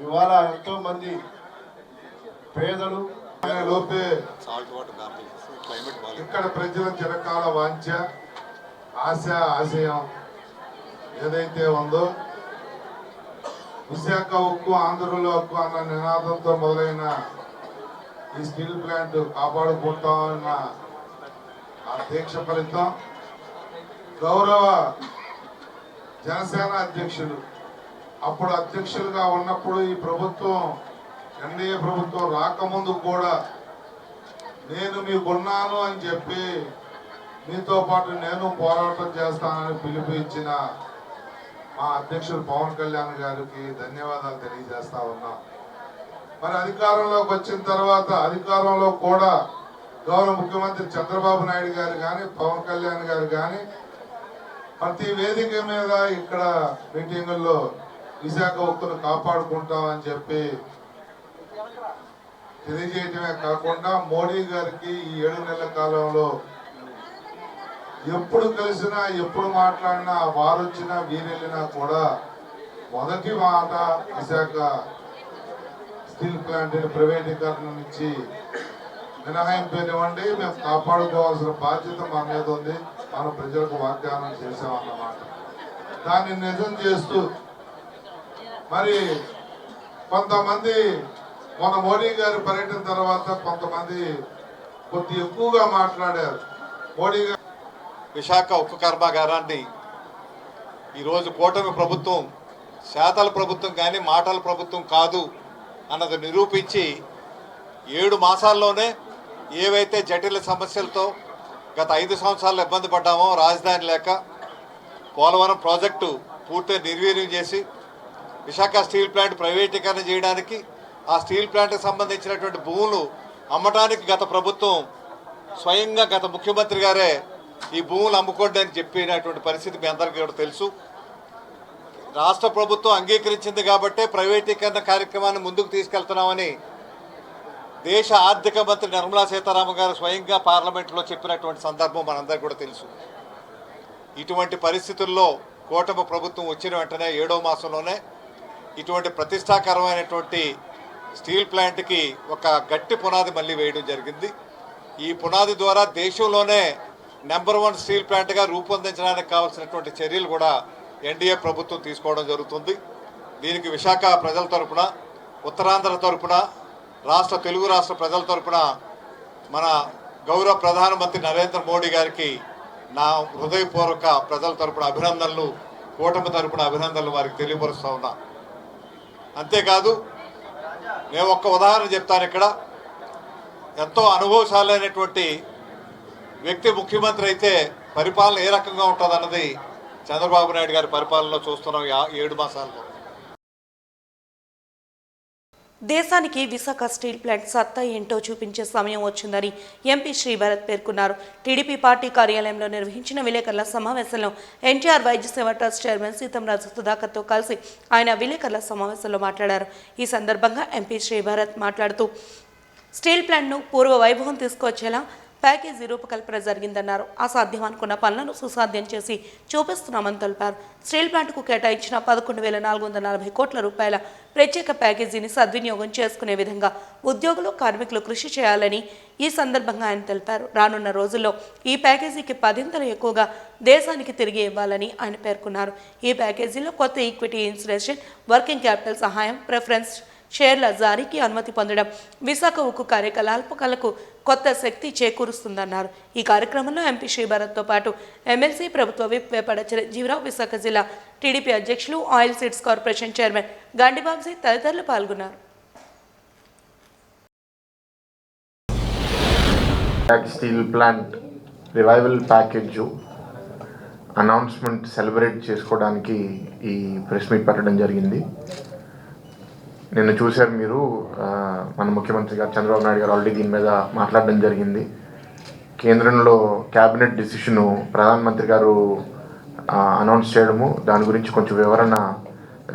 S11: ఇవాళ ఎంతోమంది పేదలు
S12: లోపే ఇక్కడ ప్రజల చిరకాల వాంఛ, ఆశయం ఏదైతే ఉందో, విశాఖ ఉక్కు ఆంధ్రలో ఉక్కు అన్న నినాదంతో మొదలైన ఈ స్టీల్ ప్లాంట్ కాపాడుకుంటామన్న ఆ దీక్ష ఫలితం గౌరవ జనసేన అధ్యక్షులు, అప్పుడు అధ్యక్షులుగా ఉన్నప్పుడు ఈ ప్రభుత్వం, ఎన్డీఏ ప్రభుత్వం రాకముందు కూడా నేను మీకున్నాను అని చెప్పి మీతో పాటు నేను పోరాటం చేస్తానని పిలుపు ఇచ్చిన మా అధ్యక్షుడు పవన్ కళ్యాణ్ గారికి ధన్యవాదాలు తెలియజేస్తా ఉన్నాం. మరి అధికారంలోకి వచ్చిన తర్వాత అధికారంలో కూడా గౌరవ ముఖ్యమంత్రి చంద్రబాబు నాయుడు గారు కానీ, పవన్ కళ్యాణ్ గారు కానీ ప్రతి వేదిక మీద ఇక్కడ మీటింగుల్లో విశాఖ ఉక్కును కాపాడుకుంటామని చెప్పి తెలియజేయటమే కాకుండా మోడీ గారికి ఈ 7 నెలల కాలంలో ఎప్పుడు కలిసినా, ఎప్పుడు మాట్లాడినా, వారు వచ్చినా వీరెళ్ళినా కూడా మొదటి మాట విశాఖ స్టీల్ ప్లాంట్ని ప్రైవేటీకరణ నుంచి మినహాయింపునివ్వండి, మేము కాపాడుకోవాల్సిన బాధ్యత మా మీద ఉంది, మనం ప్రజలకు వాగ్దానం చేసామన్నమాట. దాన్ని నిజం చేస్తూ మరి కొంతమంది మన మోడీ గారి పర్యటన తర్వాత కొంతమంది కొద్ది ఎక్కువగా మాట్లాడారు. మోడీ గారు
S13: విశాఖ ఉక్కు కర్మాగారాన్ని ఈరోజు కూటమి ప్రభుత్వం శాతల ప్రభుత్వం కానీ మాటల ప్రభుత్వం కాదు అన్నది నిరూపించి 7 మాసాల్లోనే ఏవైతే జటిల సమస్యలతో గత 5 సంవత్సరాలు ఇబ్బంది పడ్డామో, రాజధాని లేక పోలవరం ప్రాజెక్టు పూర్తిగా నిర్వీర్యం చేసి విశాఖ స్టీల్ ప్లాంట్ ప్రైవేటీకరణ చేయడానికి, ఆ స్టీల్ ప్లాంట్కి సంబంధించినటువంటి భూములు అమ్మటానికి గత ప్రభుత్వం స్వయంగా గత ముఖ్యమంత్రి గారే ఈ భూములు అమ్ముకోండి అని చెప్పినటువంటి పరిస్థితి మీ అందరికీ కూడా తెలుసు. రాష్ట్ర ప్రభుత్వం అంగీకరించింది కాబట్టే ప్రైవేటీకరణ కార్యక్రమాన్ని ముందుకు తీసుకెళ్తున్నామని దేశ ఆర్థిక మంత్రి నిర్మలా సీతారామన్ గారు స్వయంగా పార్లమెంట్లో చెప్పినటువంటి సందర్భం మనందరికీ కూడా తెలుసు. ఇటువంటి పరిస్థితుల్లో కూటమి ప్రభుత్వం వచ్చిన వెంటనే 7వ మాసంలోనే ఇటువంటి ప్రతిష్టాకరమైనటువంటి స్టీల్ ప్లాంట్కి ఒక గట్టి పునాది మళ్ళీ వేయడం జరిగింది. ఈ పునాది ద్వారా దేశంలోనే నెంబర్ 1 స్టీల్ ప్లాంట్గా రూపొందించడానికి కావాల్సినటువంటి చర్యలు కూడా ఎన్డీఏ ప్రభుత్వం తీసుకోవడం జరుగుతుంది. దీనికి విశాఖ ప్రజల తరపున, ఉత్తరాంధ్ర తరపున, తెలుగు రాష్ట్ర ప్రజల తరపున మన గౌరవ ప్రధానమంత్రి నరేంద్ర మోడీ గారికి నా హృదయపూర్వక ప్రజల తరపున అభినందనలు, కూటమి తరపున అభినందనలు వారికి తెలియపరుస్తూ ఉన్నా. అంతేకాదు, మేము ఒక్క ఉదాహరణ చెప్తాను. ఇక్కడ ఎంతో అనుభవశాలైనటువంటి వ్యక్తి ముఖ్యమంత్రి అయితే పరిపాలన ఏ రకంగా ఉంటుందన్నది చంద్రబాబు నాయుడు గారి పరిపాలనలో చూస్తున్నాం 7 మాసాల్లో.
S1: దేశానికి విశాఖ స్టీల్ ప్లాంట్ సత్తా ఏంటో చూపించే సమయం వచ్చిందని ఎంపీ శ్రీభరత్ పేర్కొన్నారు. టీడీపీ పార్టీ కార్యాలయంలో నిర్వహించిన విలేకరుల సమావేశంలో ఎన్టీఆర్ వైద్య సేవ ట్రస్ట్ చైర్మన్ సీతంరాజు సుధాకర్తో కలిసి ఆయన విలేకరుల సమావేశంలో మాట్లాడారు. ఈ సందర్భంగా ఎంపీ శ్రీభరత్ మాట్లాడుతూ స్టీల్ ప్లాంట్ను పూర్వ వైభవం తీసుకొచ్చేలా ప్యాకేజీ రూపకల్పన జరిగిందన్నారు. అసాధ్యం అనుకున్న పనులను సుసాధ్యం చేసి చూపిస్తున్నామని తెలిపారు. స్టీల్ ప్లాంట్కు కేటాయించిన 11,440 కోట్ల రూపాయల ప్రత్యేక ప్యాకేజీని సద్వినియోగం చేసుకునే విధంగా ఉద్యోగులు కార్మికులు కృషి చేయాలని ఈ సందర్భంగా ఆయన తెలిపారు. రానున్న రోజుల్లో ఈ ప్యాకేజీకి 10 ఎక్కువగా దేశానికి తిరిగి ఇవ్వాలని ఆయన పేర్కొన్నారు. ఈ ప్యాకేజీలో కొత్త ఈక్విటీ ఇన్సూరెన్స్, వర్కింగ్ క్యాపిటల్ సహాయం, ప్రిఫరెన్స్ షేర్ల జారీకి అనుమతి పొందడం విశాఖ ఉక్కు కార్యకలాపాలకు కొత్త శక్తి చేకూరుస్తుందన్నారు. ఈ కార్యక్రమంలో ఎంపీ శ్రీభరత్తో పాటు ఎమ్మెల్సీ ప్రభుత్వ విప్ వేపడ చిరంజీవిరావు, విశాఖ జిల్లా టీడీపీ అధ్యక్షులు, oil seeds corporation chairman Gandi Babji తదితరులు పాల్గొన్నారు.
S4: Steel plant revival package announcement celebrate చేసుకోవడానికి ఈ ప్రెస్ మీట్ పెట్టడం జరిగింది. నిన్న చూశారు మీరు, మన ముఖ్యమంత్రి గారు చంద్రబాబు నాయుడు గారు ఆల్రెడీ దీని మీద మాట్లాడడం జరిగింది. కేంద్రంలో క్యాబినెట్ డిసిషను ప్రధానమంత్రి గారు అనౌన్స్ చేయడము, దాని గురించి కొంచెం వివరణ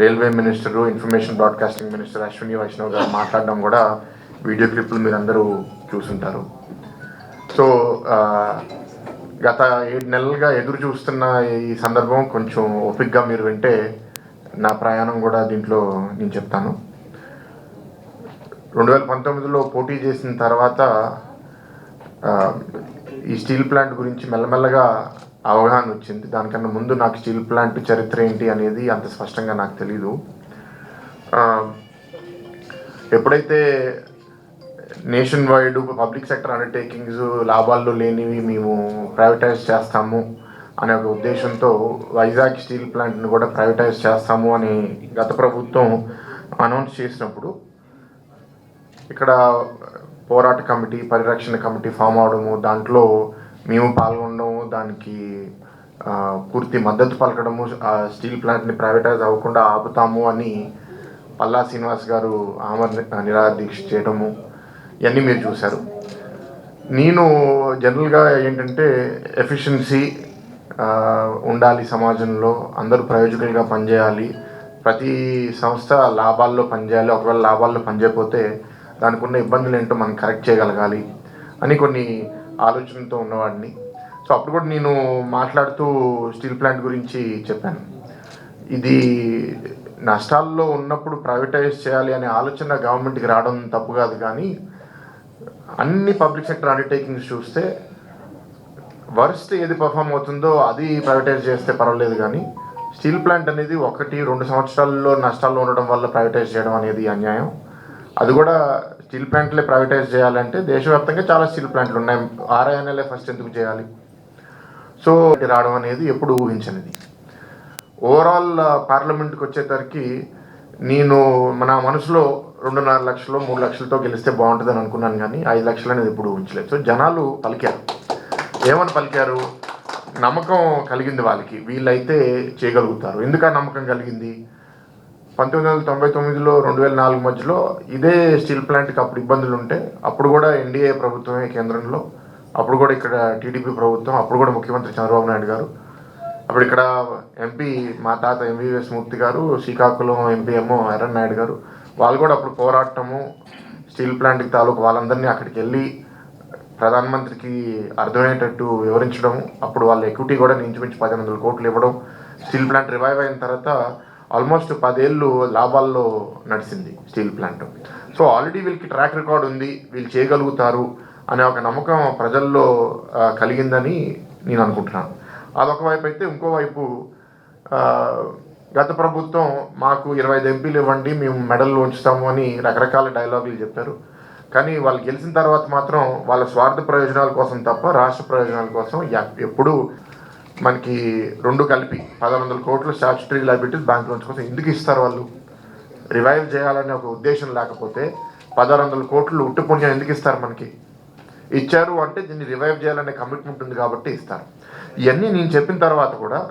S4: railway minister, information broadcasting minister Ashwini Vaishnaw గారు మాట్లాడడం కూడా వీడియో క్లిప్లు మీరు అందరూ చూసుంటారు. సో గత 7 నెలలుగా ఎదురు చూస్తున్న ఈ సందర్భం కొంచెం ఓపిక్గా మీరు వింటే నా ప్రయాణం కూడా దీంట్లో నేను చెప్తాను. 2019లో పోటీ చేసిన తర్వాత ఈ స్టీల్ ప్లాంట్ గురించి మెల్లమెల్లగా అవగాహన వచ్చింది. దానికన్నా ముందు నాకు స్టీల్ ప్లాంట్ చరిత్ర ఏంటి అనేది అంత స్పష్టంగా నాకు తెలీదు. ఎప్పుడైతే nation wide public sector undertakings లాభాల్లో లేనివి మేము ప్రైవేటైజ్ చేస్తాము అనే ఒక ఉద్దేశంతో వైజాగ్ స్టీల్ ప్లాంట్ని కూడా ప్రైవేటైజ్ చేస్తాము అని గత ప్రభుత్వం అనౌన్స్ చేసినప్పుడు ఇక్కడ పోరాట కమిటీ, పరిరక్షణ కమిటీ ఫామ్ అవడము, దాంట్లో మేము పాల్గొనడము, దానికి పూర్తి మద్దతు పలకడము, స్టీల్ ప్లాంట్ని ప్రైవేటైజ్ అవ్వకుండా ఆపుతాము అని పల్లా శ్రీనివాస్ గారు నిరాహార దీక్ష చేయడము, ఇవన్నీ మీరు చూశారు. నేను జనరల్గా ఏంటంటే ఎఫిషియన్సీ ఉండాలి, సమాజంలో అందరూ ప్రయోజకులుగా పనిచేయాలి, ప్రతి సంస్థ లాభాల్లో పనిచేయాలి, ఒకవేళ లాభాల్లో పనిచేయకపోతే దానికి ఉన్న ఇబ్బందులు ఏంటో మనం కరెక్ట్ చేయగలగాలి అని కొన్ని ఆలోచనతో ఉన్నవాడిని. సో అప్పుడు కూడా నేను మాట్లాడుతూ స్టీల్ ప్లాంట్ గురించి చెప్పాను. ఇది నష్టాల్లో ఉన్నప్పుడు ప్రైవేటైజ్ చేయాలి అనే ఆలోచన గవర్నమెంట్కి రావడం తప్పు కాదు, కానీ అన్ని పబ్లిక్ సెక్టర్ అండర్టేకింగ్స్ చూస్తే వర్స్ట్ ఏది పర్ఫామ్ అవుతుందో అది ప్రైవేటైజ్ చేస్తే పర్వాలేదు, కానీ స్టీల్ ప్లాంట్ అనేది 1-2 సంవత్సరాల్లో నష్టాల్లో ఉండడం వల్ల ప్రైవేటైజ్ చేయడం అనేది అన్యాయం. అది కూడా స్టీల్ ప్లాంట్లే ప్రైవేటైజ్ చేయాలంటే దేశవ్యాప్తంగా చాలా స్టీల్ ప్లాంట్లు ఉన్నాయి, RINLే ఫస్ట్ ఎందుకు చేయాలి? సో రావడం అనేది ఎప్పుడు ఊహించనిది. ఓవరాల్ పార్లమెంట్కి వచ్చేసరికి నేను మన మనసులో 2.5 లక్షలు 3 లక్షలతో గెలిస్తే బాగుంటుందని అనుకున్నాను, కానీ 5 లక్షలు అనేది ఎప్పుడు ఊహించలేదు. సో జనాలు పలికారు, ఏమని పలికారు? నమ్మకం కలిగింది వాళ్ళకి, వీళ్ళైతే చేయగలుగుతారు. ఎందుకు ఆ నమ్మకం కలిగింది? 1999లో 2004 మధ్యలో ఇదే స్టీల్ ప్లాంట్కి అప్పుడు ఇబ్బందులు ఉంటే అప్పుడు కూడా ఎన్డీఏ ప్రభుత్వమే కేంద్రంలో, అప్పుడు కూడా ఇక్కడ టీడీపీ ప్రభుత్వం, అప్పుడు కూడా ముఖ్యమంత్రి చంద్రబాబు నాయుడు గారు, అప్పుడు ఇక్కడ ఎంపీ మా తాత ఎంవీఎస్ మూర్తి గారు, శ్రీకాకుళం ఎంపీ ఏమో ఎర్రన్ నాయుడు గారు, వాళ్ళు కూడా అప్పుడు పోరాటము, స్టీల్ ప్లాంట్కి తాలూకు వాళ్ళందరినీ అక్కడికి వెళ్ళి ప్రధానమంత్రికి అర్థమయ్యేటట్టు వివరించడం, అప్పుడు వాళ్ళ ఎక్విటీ కూడా ఇంచుమించు 1,500 కోట్లు ఇవ్వడం. స్టీల్ ప్లాంట్ రివైవ్ అయిన తర్వాత ఆల్మోస్ట్ 10 ఏళ్ళు లాభాల్లో నడిచింది స్టీల్ ప్లాంట్. సో ఆల్రెడీ వీళ్ళకి ట్రాక్ రికార్డ్ ఉంది, వీళ్ళు చేయగలుగుతారు అనే ఒక నమ్మకం ప్రజల్లో కలిగిందని నేను అనుకుంటున్నాను. అదొక వైపు అయితే, ఇంకోవైపు గత ప్రభుత్వం మాకు 25 ఎంపీలు ఇవ్వండి, మేము మెడల్ ఉంచుతాము అని రకరకాల డైలాగులు చెప్పారు. కానీ వాళ్ళు గెలిచిన తర్వాత మాత్రం వాళ్ళ స్వార్థ ప్రయోజనాల కోసం తప్ప రాష్ట్ర ప్రయోజనాల కోసం ఎప్పుడు మనకి 2 కలిపి 1,100 కోట్లు స్టాచ్యుటరీ లయబిలిటీస్ బ్యాంక్ లోన్స్ కోసం ఎందుకు ఇస్తారు? వాళ్ళు రివైవ్ చేయాలనే ఒక ఉద్దేశం లేకపోతే 1,600 కోట్లు ఉట్టు పుణ్యం ఎందుకు ఇస్తారు? మనకి ఇచ్చారు అంటే దీన్ని రివైవ్ చేయాలనే కమిట్మెంట్ ఉంది కాబట్టి ఇస్తారు. ఇవన్నీ నేను చెప్పిన తర్వాత కూడా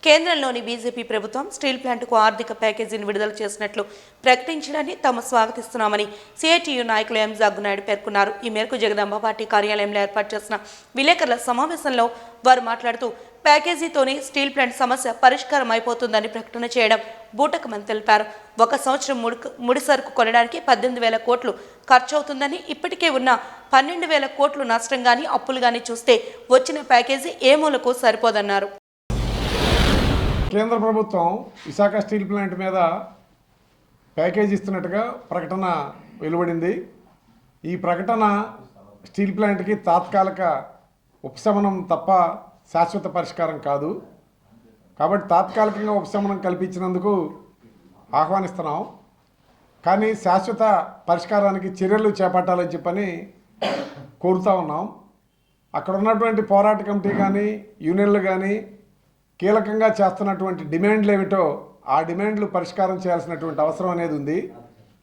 S1: కేంద్రంలోని బీజేపీ ప్రభుత్వం స్టీల్ ప్లాంట్కు ఆర్థిక ప్యాకేజీని విడుదల చేసినట్లు ప్రకటించడాన్ని తాము స్వాగతిస్తున్నామని సిఐటియు నాయకులు ఎం జగ్గునాయుడు పేర్కొన్నారు. ఈ మేరకు జగదాంబ పార్టీ కార్యాలయంలో ఏర్పాటు చేసిన విలేకరుల సమావేశంలో వారు మాట్లాడుతూ ప్యాకేజీతోనే స్టీల్ ప్లాంట్ సమస్య పరిష్కారం అయిపోతుందని ప్రకటన చేయడం బూటకమని తెలిపారు. 1 సంవత్సరం ముడి సరుకు కొనడానికి 18,000 కోట్లు ఖర్చవుతుందని, ఇప్పటికే ఉన్న 12,000 కోట్లు నష్టం కానీ అప్పులు కానీ చూస్తే వచ్చిన ప్యాకేజీ ఏ మూలకు సరిపోదన్నారు.
S14: కేంద్ర ప్రభుత్వం విశాఖ స్టీల్ ప్లాంట్ మీద ప్యాకేజ్ ఇస్తున్నట్టుగా ప్రకటన వెలువడింది. ఈ ప్రకటన స్టీల్ ప్లాంట్కి తాత్కాలిక ఉపశమనం తప్ప శాశ్వత పరిష్కారం కాదు. కాబట్టి తాత్కాలికంగా ఉపశమనం కల్పించినందుకు ఆహ్వానిస్తున్నాం. కానీ శాశ్వత పరిష్కారానికి చర్యలు చేపట్టాలని చెప్పని కోరుతూ ఉన్నాం. అక్కడ ఉన్నటువంటి పోరాట కమిటీ కానీ యూనియన్లు కానీ కీలకంగా చేస్తున్నటువంటి డిమాండ్లు ఏమిటో ఆ డిమాండ్లు పరిష్కారం చేయాల్సినటువంటి అవసరం అనేది ఉంది.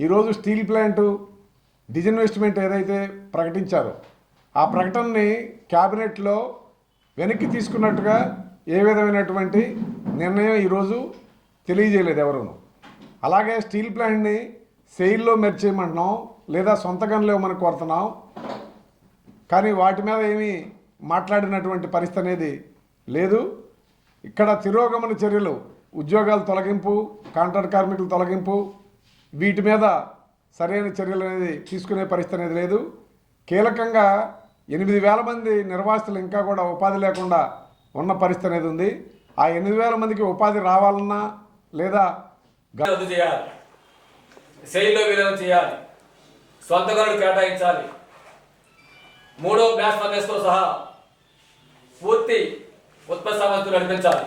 S14: ఈరోజు స్టీల్ ప్లాంటు డిజిన్వెస్ట్మెంట్ ఏదైతే ప్రకటించారో ఆ ప్రకటనని క్యాబినెట్లో వెనక్కి తీసుకున్నట్టుగా ఏ విధమైనటువంటి నిర్ణయం ఈరోజు తెలియజేయలేదు ఎవరును. అలాగే స్టీల్ ప్లాంట్ని సెయిల్లో మెర్చేయమంటున్నాం, లేదా సొంత గనులు ఇవ్వమని కోరుతున్నాం. కానీ వాటి మీద ఏమీ మాట్లాడినటువంటి పరిస్థితి అనేది లేదు. ఇక్కడ తిరోగమన చర్యలు, ఉద్యోగాల తొలగింపు, కాంట్రాక్ట్ కార్మికుల తొలగింపు, వీటి మీద సరైన చర్యలు అనేది తీసుకునే పరిస్థితి అనేది లేదు. కీలకంగా 8,000 మంది నిర్వాసితులు ఇంకా కూడా ఉపాధి లేకుండా ఉన్న పరిస్థితి అనేది ఉంది. ఆ 8,000 మందికి ఉపాధి రావాలన్నా లేదా
S15: రద్దు చేయాలి, సెయిల్లో విలీనం చేయాలి, సొంత గనులు కేటాయించాలి, 3వ బ్లాస్ట్ ఫర్నేస్తో సహా పూర్తి ఉత్పత్తి సామర్థ్యం నడిపించాలి.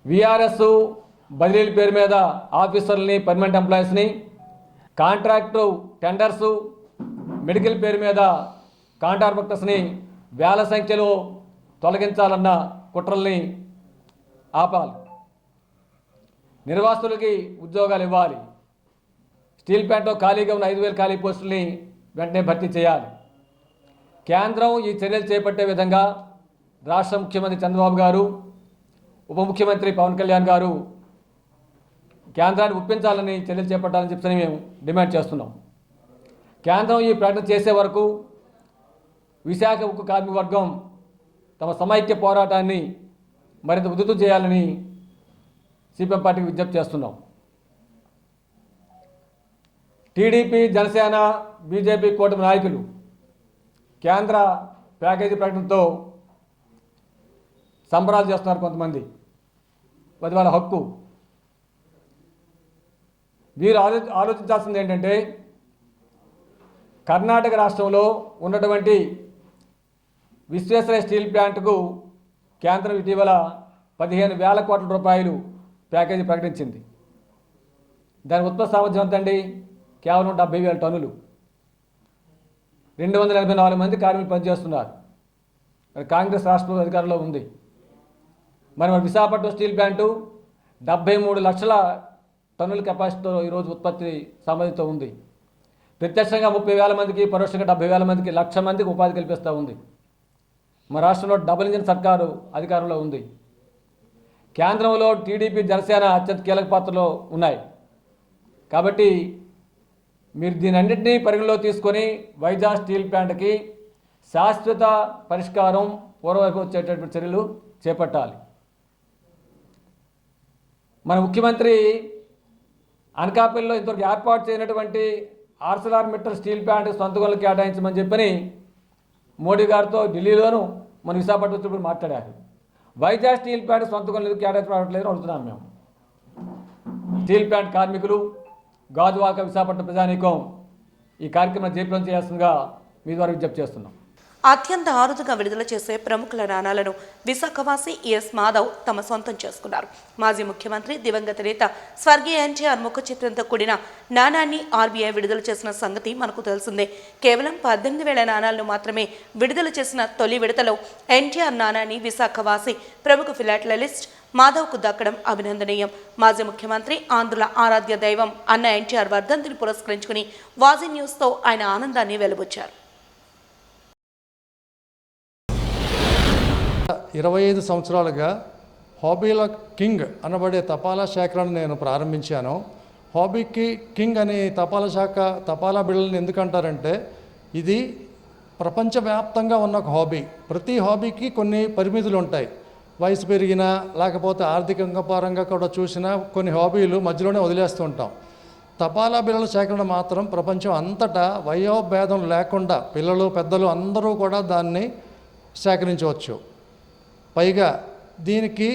S15: విఆర్ఎస్ బదిలీల పేరు మీద ఆఫీసర్లని, పర్మనెంట్ ఎంప్లాయీస్ని, కాంట్రాక్టు టెండర్సు, మెడికల్ పేరు మీద కాంట్రాక్టర్స్ని వేల సంఖ్యలో తొలగించాలన్న కుట్రల్ని ఆపాలి. నిర్వాసితులకి ఉద్యోగాలు ఇవ్వాలి. స్టీల్ ప్లాంట్లో ఖాళీగా ఉన్న 5,000 ఖాళీ పోస్టుల్ని వెంటనే భర్తీ చేయాలి. కేంద్రం ఈ చర్యలు చేపట్టే విధంగా రాష్ట్ర ముఖ్యమంత్రి చంద్రబాబు గారు, ఉప ముఖ్యమంత్రి పవన్ కళ్యాణ్ గారు కేంద్రాన్ని ఒప్పించాలని చర్యలు చేపట్టాలని చెప్పని మేము డిమాండ్ చేస్తున్నాం. కేంద్రం ఈ ప్రకటన చేసే వరకు విశాఖ ఉక్కు కార్మిక వర్గం తమ సమైక్య పోరాటాన్ని మరింత ఉధృతం చేయాలని సిపిఎం పార్టీకి విజ్ఞప్తి చేస్తున్నాం. టీడీపీ, జనసేన, బీజేపీ కూటమి నాయకులు కేంద్ర ప్యాకేజీ ప్రకటనతో సంబరాలు చేస్తున్నారు. కొంతమంది అది వాళ్ళ హక్కు. మీరు ఆలోచించాల్సింది ఏంటంటే, కర్ణాటక రాష్ట్రంలో ఉన్నటువంటి విశ్వేశ్వరయ్య స్టీల్ ప్లాంట్కు కేంద్రం ఇటీవల 15,000 కోట్ల రూపాయలు ప్యాకేజీ ప్రకటించింది. దాని ఉత్పత్తి సామర్థ్యం ఎంతండి? కేవలం 70,000 టన్నులు. 284 మంది కార్మికులు పనిచేస్తున్నారు. మరి కాంగ్రెస్ రాష్ట్ర అధికారంలో ఉంది. మరి విశాఖపట్నం స్టీల్ ప్లాంటు 73 లక్షల టన్నుల కెపాసిటీతో ఈరోజు ఉత్పత్తి సామర్థ్యంతో ఉంది. ప్రత్యక్షంగా 30,000 మందికి, పరోక్షంగా 70,000 మందికి, 1,00,000 మందికి ఉపాధి కల్పిస్తూ ఉంది. మన రాష్ట్రంలో డబుల్ ఇంజిన్ సర్కారు అధికారంలో ఉంది. కేంద్రంలో టీడీపీ, జనసేన అత్యంత కీలక పాత్రలో ఉన్నాయి. కాబట్టి మీరు దీని అన్నింటినీ పరిగణలో తీసుకొని వైజాగ్ స్టీల్ ప్లాంట్కి శాశ్వత పరిష్కారం పూర్వవైపు వచ్చేటటువంటి చర్యలు చేపట్టాలి. మన ముఖ్యమంత్రి అనకాపల్లిలో ఇంతవరకు ఏర్పాటు చేయనటువంటి ఆర్సెలర్మిట్టల్ స్టీల్ ప్లాంట్ సొంత గనులు కేటాయించమని చెప్పని మోడీ గారితో ఢిల్లీలోనూ మన విశాఖపట్నం వచ్చి మాట్లాడారు. వైజాగ్ స్టీల్ ప్లాంట్ సొంత గనులు కేటాయించబడట్లేదని అడుగుతున్నాం మేము. స్టీల్ ప్లాంట్ కార్మికులు, గాజువాక, విశాఖపట్నం ప్రజానీకం ఈ కార్యక్రమం జయప్రదం చేయాల్సిందిగా మీ ద్వారా విజ్ఞప్తి చేస్తున్నాం.
S1: అత్యంత అరుదుగా విడుదల చేసే ప్రముఖుల నాణాలను విశాఖవాసి ఎస్ మాధవ్ తమ సొంతం చేసుకున్నారు. మాజీ ముఖ్యమంత్రి, దివంగత నేత స్వర్గీయ ఎన్టీఆర్ ముఖ చిత్రంతో కూడిన నాణాన్ని ఆర్బీఐ విడుదల చేసిన సంగతి మనకు తెలిసిందే. కేవలం 18,000 నాణాలను మాత్రమే విడుదల చేసిన తొలి విడతలో ఎన్టీఆర్ నాణాన్ని విశాఖవాసి ప్రముఖ ఫిలాటలిస్ట్ మాధవ్కు దక్కడం అభినందనీయం. మాజీ ముఖ్యమంత్రి, ఆంధ్రుల ఆరాధ్య దైవం అన్న ఎన్టీఆర్ వర్ధంతిని పురస్కరించుకుని వాజీ న్యూస్తో ఆయన ఆనందాన్ని వెలుబుచ్చారు.
S16: 25 సంవత్సరాలుగా హాబీల కింగ్ అనబడే తపాలా శాఖను నేను ప్రారంభించాను. హాబీకి కింగ్ అనే తపాలా బిళ్ళని ఎందుకంటారంటే ఇది ప్రపంచవ్యాప్తంగా ఉన్న ఒక హాబీ. ప్రతి హాబీకి కొన్ని పరిమితులు ఉంటాయి. వయసు పెరిగినా లేకపోతే ఆర్థికంగా పరంగా కూడా చూసినా కొన్ని హాబీలు మధ్యలోనే వదిలేస్తూ ఉంటాం. తపాలా బిళ్ళల సేకరణ మాత్రం ప్రపంచం అంతటా వయోభేదం లేకుండా పిల్లలు పెద్దలు అందరూ కూడా దాన్ని సేకరించవచ్చు. పైగా దీనికి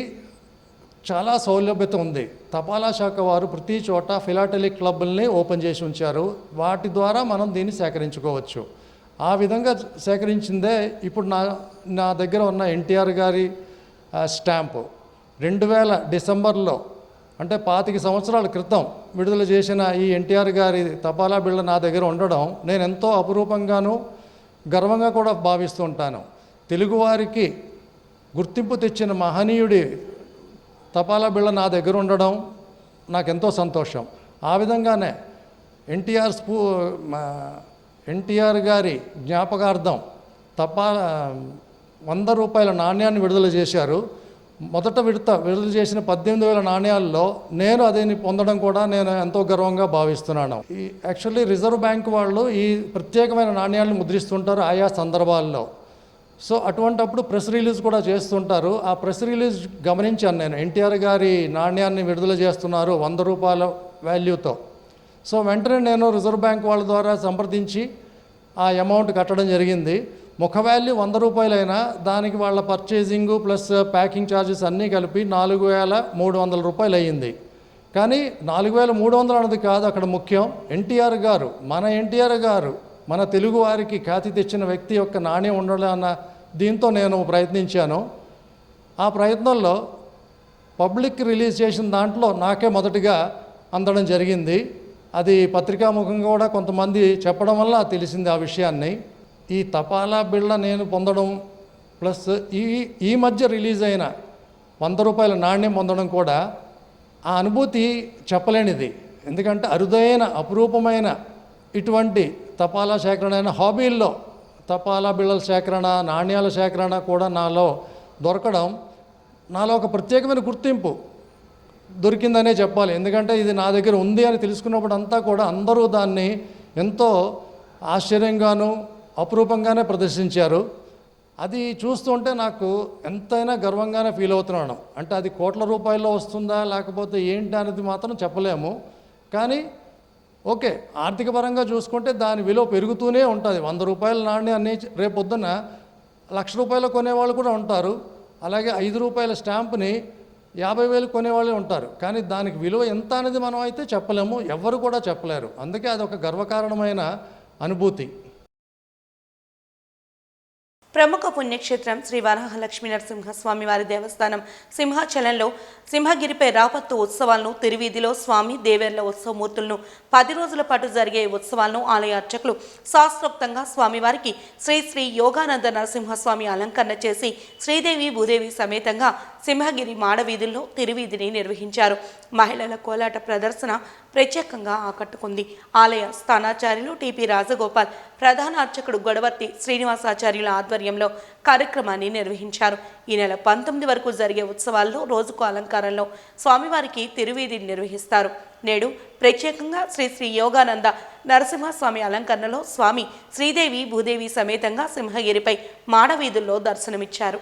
S16: చాలా సౌలభ్యత ఉంది. తపాలా శాఖ వారు ప్రతి చోట ఫిలాటలిక్ క్లబ్బుల్ని ఓపెన్ చేసి ఉంచారు. వాటి ద్వారా మనం దీన్ని సేకరించుకోవచ్చు. ఆ విధంగా సేకరించిందే ఇప్పుడు నా దగ్గర ఉన్న ఎన్టీఆర్ గారి స్టాంపు 2000 డిసెంబర్లో అంటే 25 సంవత్సరాల క్రితం విడుదల చేసిన ఈ ఎన్టీఆర్ గారి తపాలా బిళ్ళ నా దగ్గర ఉండడం నేను ఎంతో అపురూపంగాను గర్వంగా కూడా భావిస్తూ ఉంటాను. తెలుగువారికి గుర్తింపు తెచ్చిన మహనీయుడి తపాలా బిళ్ళ నా దగ్గర ఉండడం నాకెంతో సంతోషం. ఆ విధంగానే ఎన్టీఆర్ గారి జ్ఞాపకార్థం 100 రూపాయల నాణ్యాన్ని విడుదల చేశారు. మొదట విడుదల చేసిన 18,000 నాణ్యాల్లో నేను అదేని పొందడం కూడా నేను ఎంతో గర్వంగా భావిస్తున్నాను. ఈ యాక్చువల్లీ రిజర్వ్ బ్యాంక్ వాళ్ళు ఈ ప్రత్యేకమైన నాణ్యాలను ముద్రిస్తుంటారు ఆయా సందర్భాల్లో. సో అటువంటప్పుడు ప్రెస్ రిలీజ్ కూడా చేస్తుంటారు. ఆ ప్రెస్ రిలీజ్ గమనించాను నేను. ఎన్టీఆర్ గారి నాణ్యాన్ని విడుదల చేస్తున్నారు 100 రూపాయల వాల్యూతో. సో వెంటనే నేను రిజర్వ్ బ్యాంక్ వాళ్ళ ద్వారా సంప్రదించి ఆ అమౌంట్ కట్టడం జరిగింది. ముఖ వాల్యూ 100 రూపాయలైనా దానికి వాళ్ళ పర్చేసింగు ప్లస్ ప్యాకింగ్ ఛార్జెస్ అన్నీ కలిపి 4,300 రూపాయలు అయ్యింది. కానీ 4,300 అన్నది కాదు అక్కడ ముఖ్యం. ఎన్టీఆర్ గారు మన తెలుగు వారికి ఖ్యాతి తెచ్చిన వ్యక్తి యొక్క నాణ్యం ఉండాలన్న దీంతో నేను ప్రయత్నించాను. ఆ ప్రయత్నంలో పబ్లిక్ రిలీజ్ చేసిన దాంట్లో నాకే మొదటిగా అందడం జరిగింది. అది పత్రికాముఖంగా కూడా కొంతమంది చెప్పడం వల్ల తెలిసింది ఆ విషయాన్ని. ఈ తపాలా బిళ్ళ నేను పొందడం ప్లస్ ఈ మధ్య రిలీజ్ అయిన 100 రూపాయల నాణ్యం పొందడం కూడా ఆ అనుభూతి చెప్పలేనిది. ఎందుకంటే అరుదైన అపురూపమైన ఇటువంటి తపాలా సేకరణ అయిన హాబీల్లో తపాలా బిళ్ళల సేకరణ నాణ్యాల సేకరణ కూడా నాలో దొరకడం నాలో ఒక ప్రత్యేకమైన గుర్తింపు దొరికిందనే చెప్పాలి. ఎందుకంటే ఇది నా దగ్గర ఉంది అని తెలుసుకున్నప్పుడు అంతా కూడా అందరూ దాన్ని ఎంతో ఆశ్చర్యంగాను అపురూపంగానే ప్రదర్శించారు. అది చూస్తుంటే నాకు ఎంతైనా గర్వంగానే ఫీల్ అవుతున్నాను. అంటే అది కోట్ల రూపాయల్లో వస్తుందా లేకపోతే ఏంటి అనేది మాత్రం చెప్పలేము. కానీ ఓకే, ఆర్థిక పరంగా చూసుకుంటే దాని విలువ పెరుగుతూనే ఉంటుంది. 100 రూపాయల నాణ్యాన్ని రేపొద్దున 1,00,000 రూపాయలు కొనేవాళ్ళు కూడా ఉంటారు. అలాగే 5 రూపాయల స్టాంపుని 50,000 కొనేవాళ్ళే ఉంటారు. కానీ దానికి విలువ ఎంత అనేది మనం అయితే చెప్పలేము, ఎవ్వరు కూడా చెప్పలేరు. అందుకే అది ఒక గర్వకారణమైన అనుభూతి.
S1: ప్రముఖ పుణ్యక్షేత్రం శ్రీ వరాహలక్ష్మీ నరసింహస్వామి వారి దేవస్థానం సింహాచలంలో సింహగిరిపై రాపత్తు ఉత్సవాలను తిరువీధిలో స్వామి దేవేర్ల ఉత్సవమూర్తులను 10 రోజుల పాటు జరిగే ఉత్సవాలను ఆలయ అర్చకులు శాస్త్రోక్తంగా స్వామివారికి శ్రీ శ్రీ యోగానంద నరసింహస్వామి అలంకరణ చేసి శ్రీదేవి భూదేవి సమేతంగా సింహగిరి మాడవీధుల్లో తిరువీధిని నిర్వహించారు. మహిళల కోలాట ప్రదర్శన ప్రత్యేకంగా ఆకట్టుకుంది. ఆలయ స్థానాచార్యులు టిపి రాజగోపాల్, ప్రధాన అర్చకుడు గొడవర్తి శ్రీనివాసాచార్యుల ఆధ్వర్యంలో కార్యక్రమాన్ని నిర్వహించారు. ఈ నెల 19 వరకు జరిగే ఉత్సవాల్లో రోజుకు అలంకారంలో స్వామివారికి తిరువీధిని నిర్వహిస్తారు. నేడు ప్రత్యేకంగా శ్రీ శ్రీ యోగానంద నరసింహస్వామి అలంకరణలో స్వామి శ్రీదేవి భూదేవి సమేతంగా సింహగిరిపై మాడవీధుల్లో దర్శనమిచ్చారు.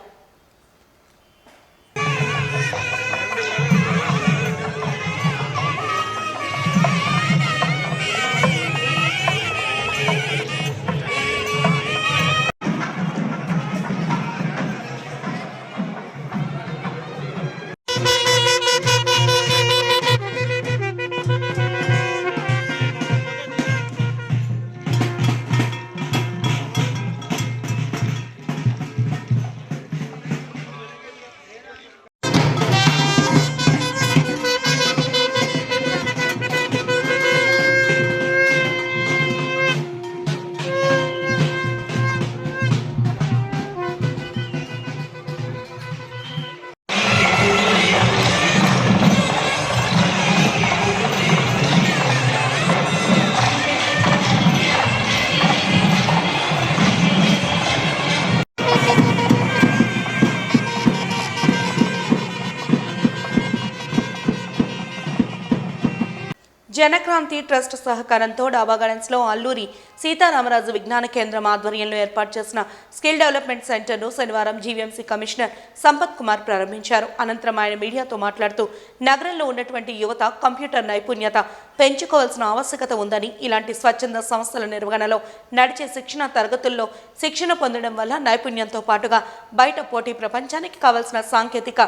S1: జనక్రాంతి ట్రస్ట్ సహకారంతో డాబా గార్డెన్స్లో అల్లూరి సీతారామరాజు విజ్ఞాన కేంద్రం ఆధ్వర్యంలో ఏర్పాటు చేసిన స్కిల్ డెవలప్మెంట్ సెంటర్ను శనివారం జీవీఎంసీ కమిషనర్ సంపత్ కుమార్ ప్రారంభించారు. అనంతరం ఆయన మీడియాతో మాట్లాడుతూ నగరంలో ఉన్నటువంటి యువత కంప్యూటర్ నైపుణ్యత పెంచుకోవాల్సిన ఆవశ్యకత ఉందని, ఇలాంటి స్వచ్ఛంద సంస్థల నిర్వహణలో నడిచే శిక్షణ తరగతుల్లో శిక్షణ పొందడం వల్ల నైపుణ్యంతో పాటుగా బయట పోటీ ప్రపంచానికి కావాల్సిన సాంకేతిక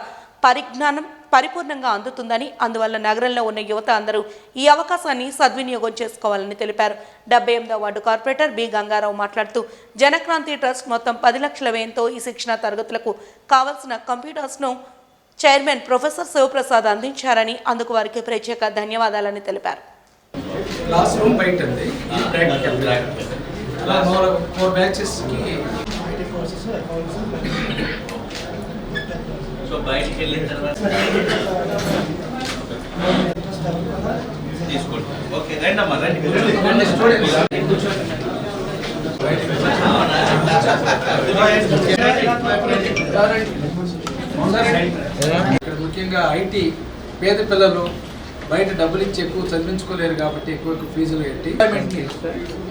S1: పరిజ్ఞానం పరిపూర్ణంగా అందుతుందని, అందువల్ల నగరంలో ఉన్న యువత అందరూ ఈ అవకాశాన్ని సద్వినియోగం చేసుకోవాలని తెలిపారు. 78వ వార్డు కార్పొరేటర్ బి గంగారావు మాట్లాడుతూ జనక్రాంతి ట్రస్ట్ మొత్తం 10 లక్షల వ్యయంతో ఈ శిక్షణ తరగతులకు కావాల్సిన కంప్యూటర్స్ను చైర్మన్ ప్రొఫెసర్ శివప్రసాద్ అందించారని, అందుకు వారికి ప్రత్యేక ధన్యవాదాలని తెలిపారు.
S17: క్లాస్ రూమ్ బయట ఉంది, ప్రాక్టికల్ అలా 4 బ్యాచెస్కి సో బయటికి వెళ్ళిన తర్వాత తీసుకోండి. ఓకే రండి అమ్మా, రండి స్టూడెంట్స్ ఇక్కడ ముఖ్యంగా ఐటీ పేద పిల్లలు బయట డబ్బులు ఇచ్చి ఎక్కువ చదివించుకోలేరు కాబట్టి ఎక్కువ ఫీజులు పెట్టి గవర్నమెంట్ని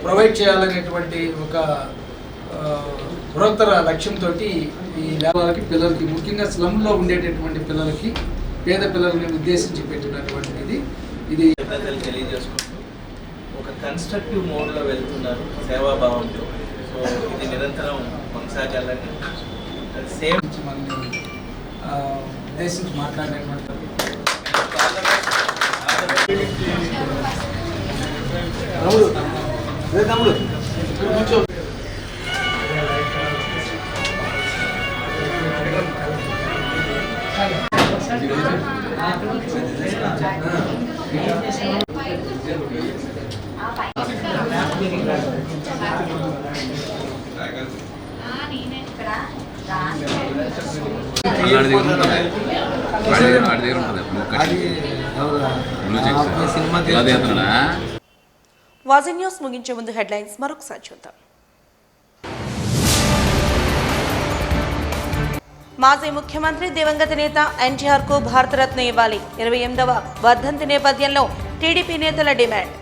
S17: ప్రొవైడ్ చేయాలనేటువంటి ఒక బృహత్తర లక్ష్యంతో ఈ వాళ్ళకి పిల్లలకి ముఖ్యంగా స్లమ్లో ఉండేటటువంటి పిల్లలకి పేద పిల్లల్ని ఉద్దేశించి పెట్టినటువంటిది ఇది
S18: తెలియజేసుకుంటూ ఒక కన్స్ట్రక్టివ్ మోడ్లో వెళ్తున్నారు సేవాభావంతో. సో ఇది నిరంతరం కొనసాగాలని సేమ్
S17: మనల్ని ఉద్దేశించి మాట్లాడినటువంటి
S1: వాజీ న్యూస్ ముగించే ముందు హెడ్లైన్స్ మరొకసారి చూద్దాం. మాజీ ముఖ్యమంత్రి దివంగత నేత ఎన్టీఆర్ కు భారతరత్న ఇవ్వాలి. 28వ వర్ధంతి నేపథ్యంలో టీడీపీ నేతల డిమాండ్.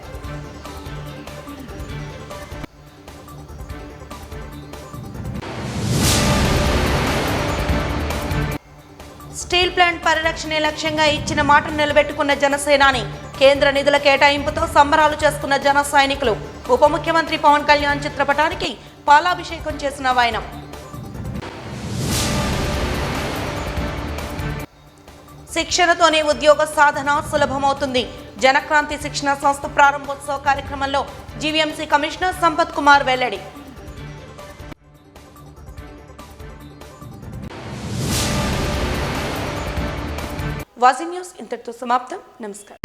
S1: స్టీల్ ప్లాంట్ పరిరక్షణే లక్ష్యంగా ఇచ్చిన మాటను నిలబెట్టుకున్న జనసేనాని. కేంద్ర నిధుల కేటాయింపుతో సంబరాలు చేసుకున్న జన సైనికులు. ఉప ముఖ్యమంత్రి పవన్ కళ్యాణ్ చిత్రపటానికి పాలాభిషేకం చేసిన వైనం. శిక్షణతోనే ఉద్యోగ సాధన సులభమవుతుంది. జనక్రాంతి శిక్షణ సంస్థ ప్రారంభోత్సవ కార్యక్రమంలో జీవీఎంసీ కమిషనర్ సంపత్ కుమార్ వెల్లడి. వాజీ న్యూస్ ఇంతటితో సమాప్తం. నమస్కారం.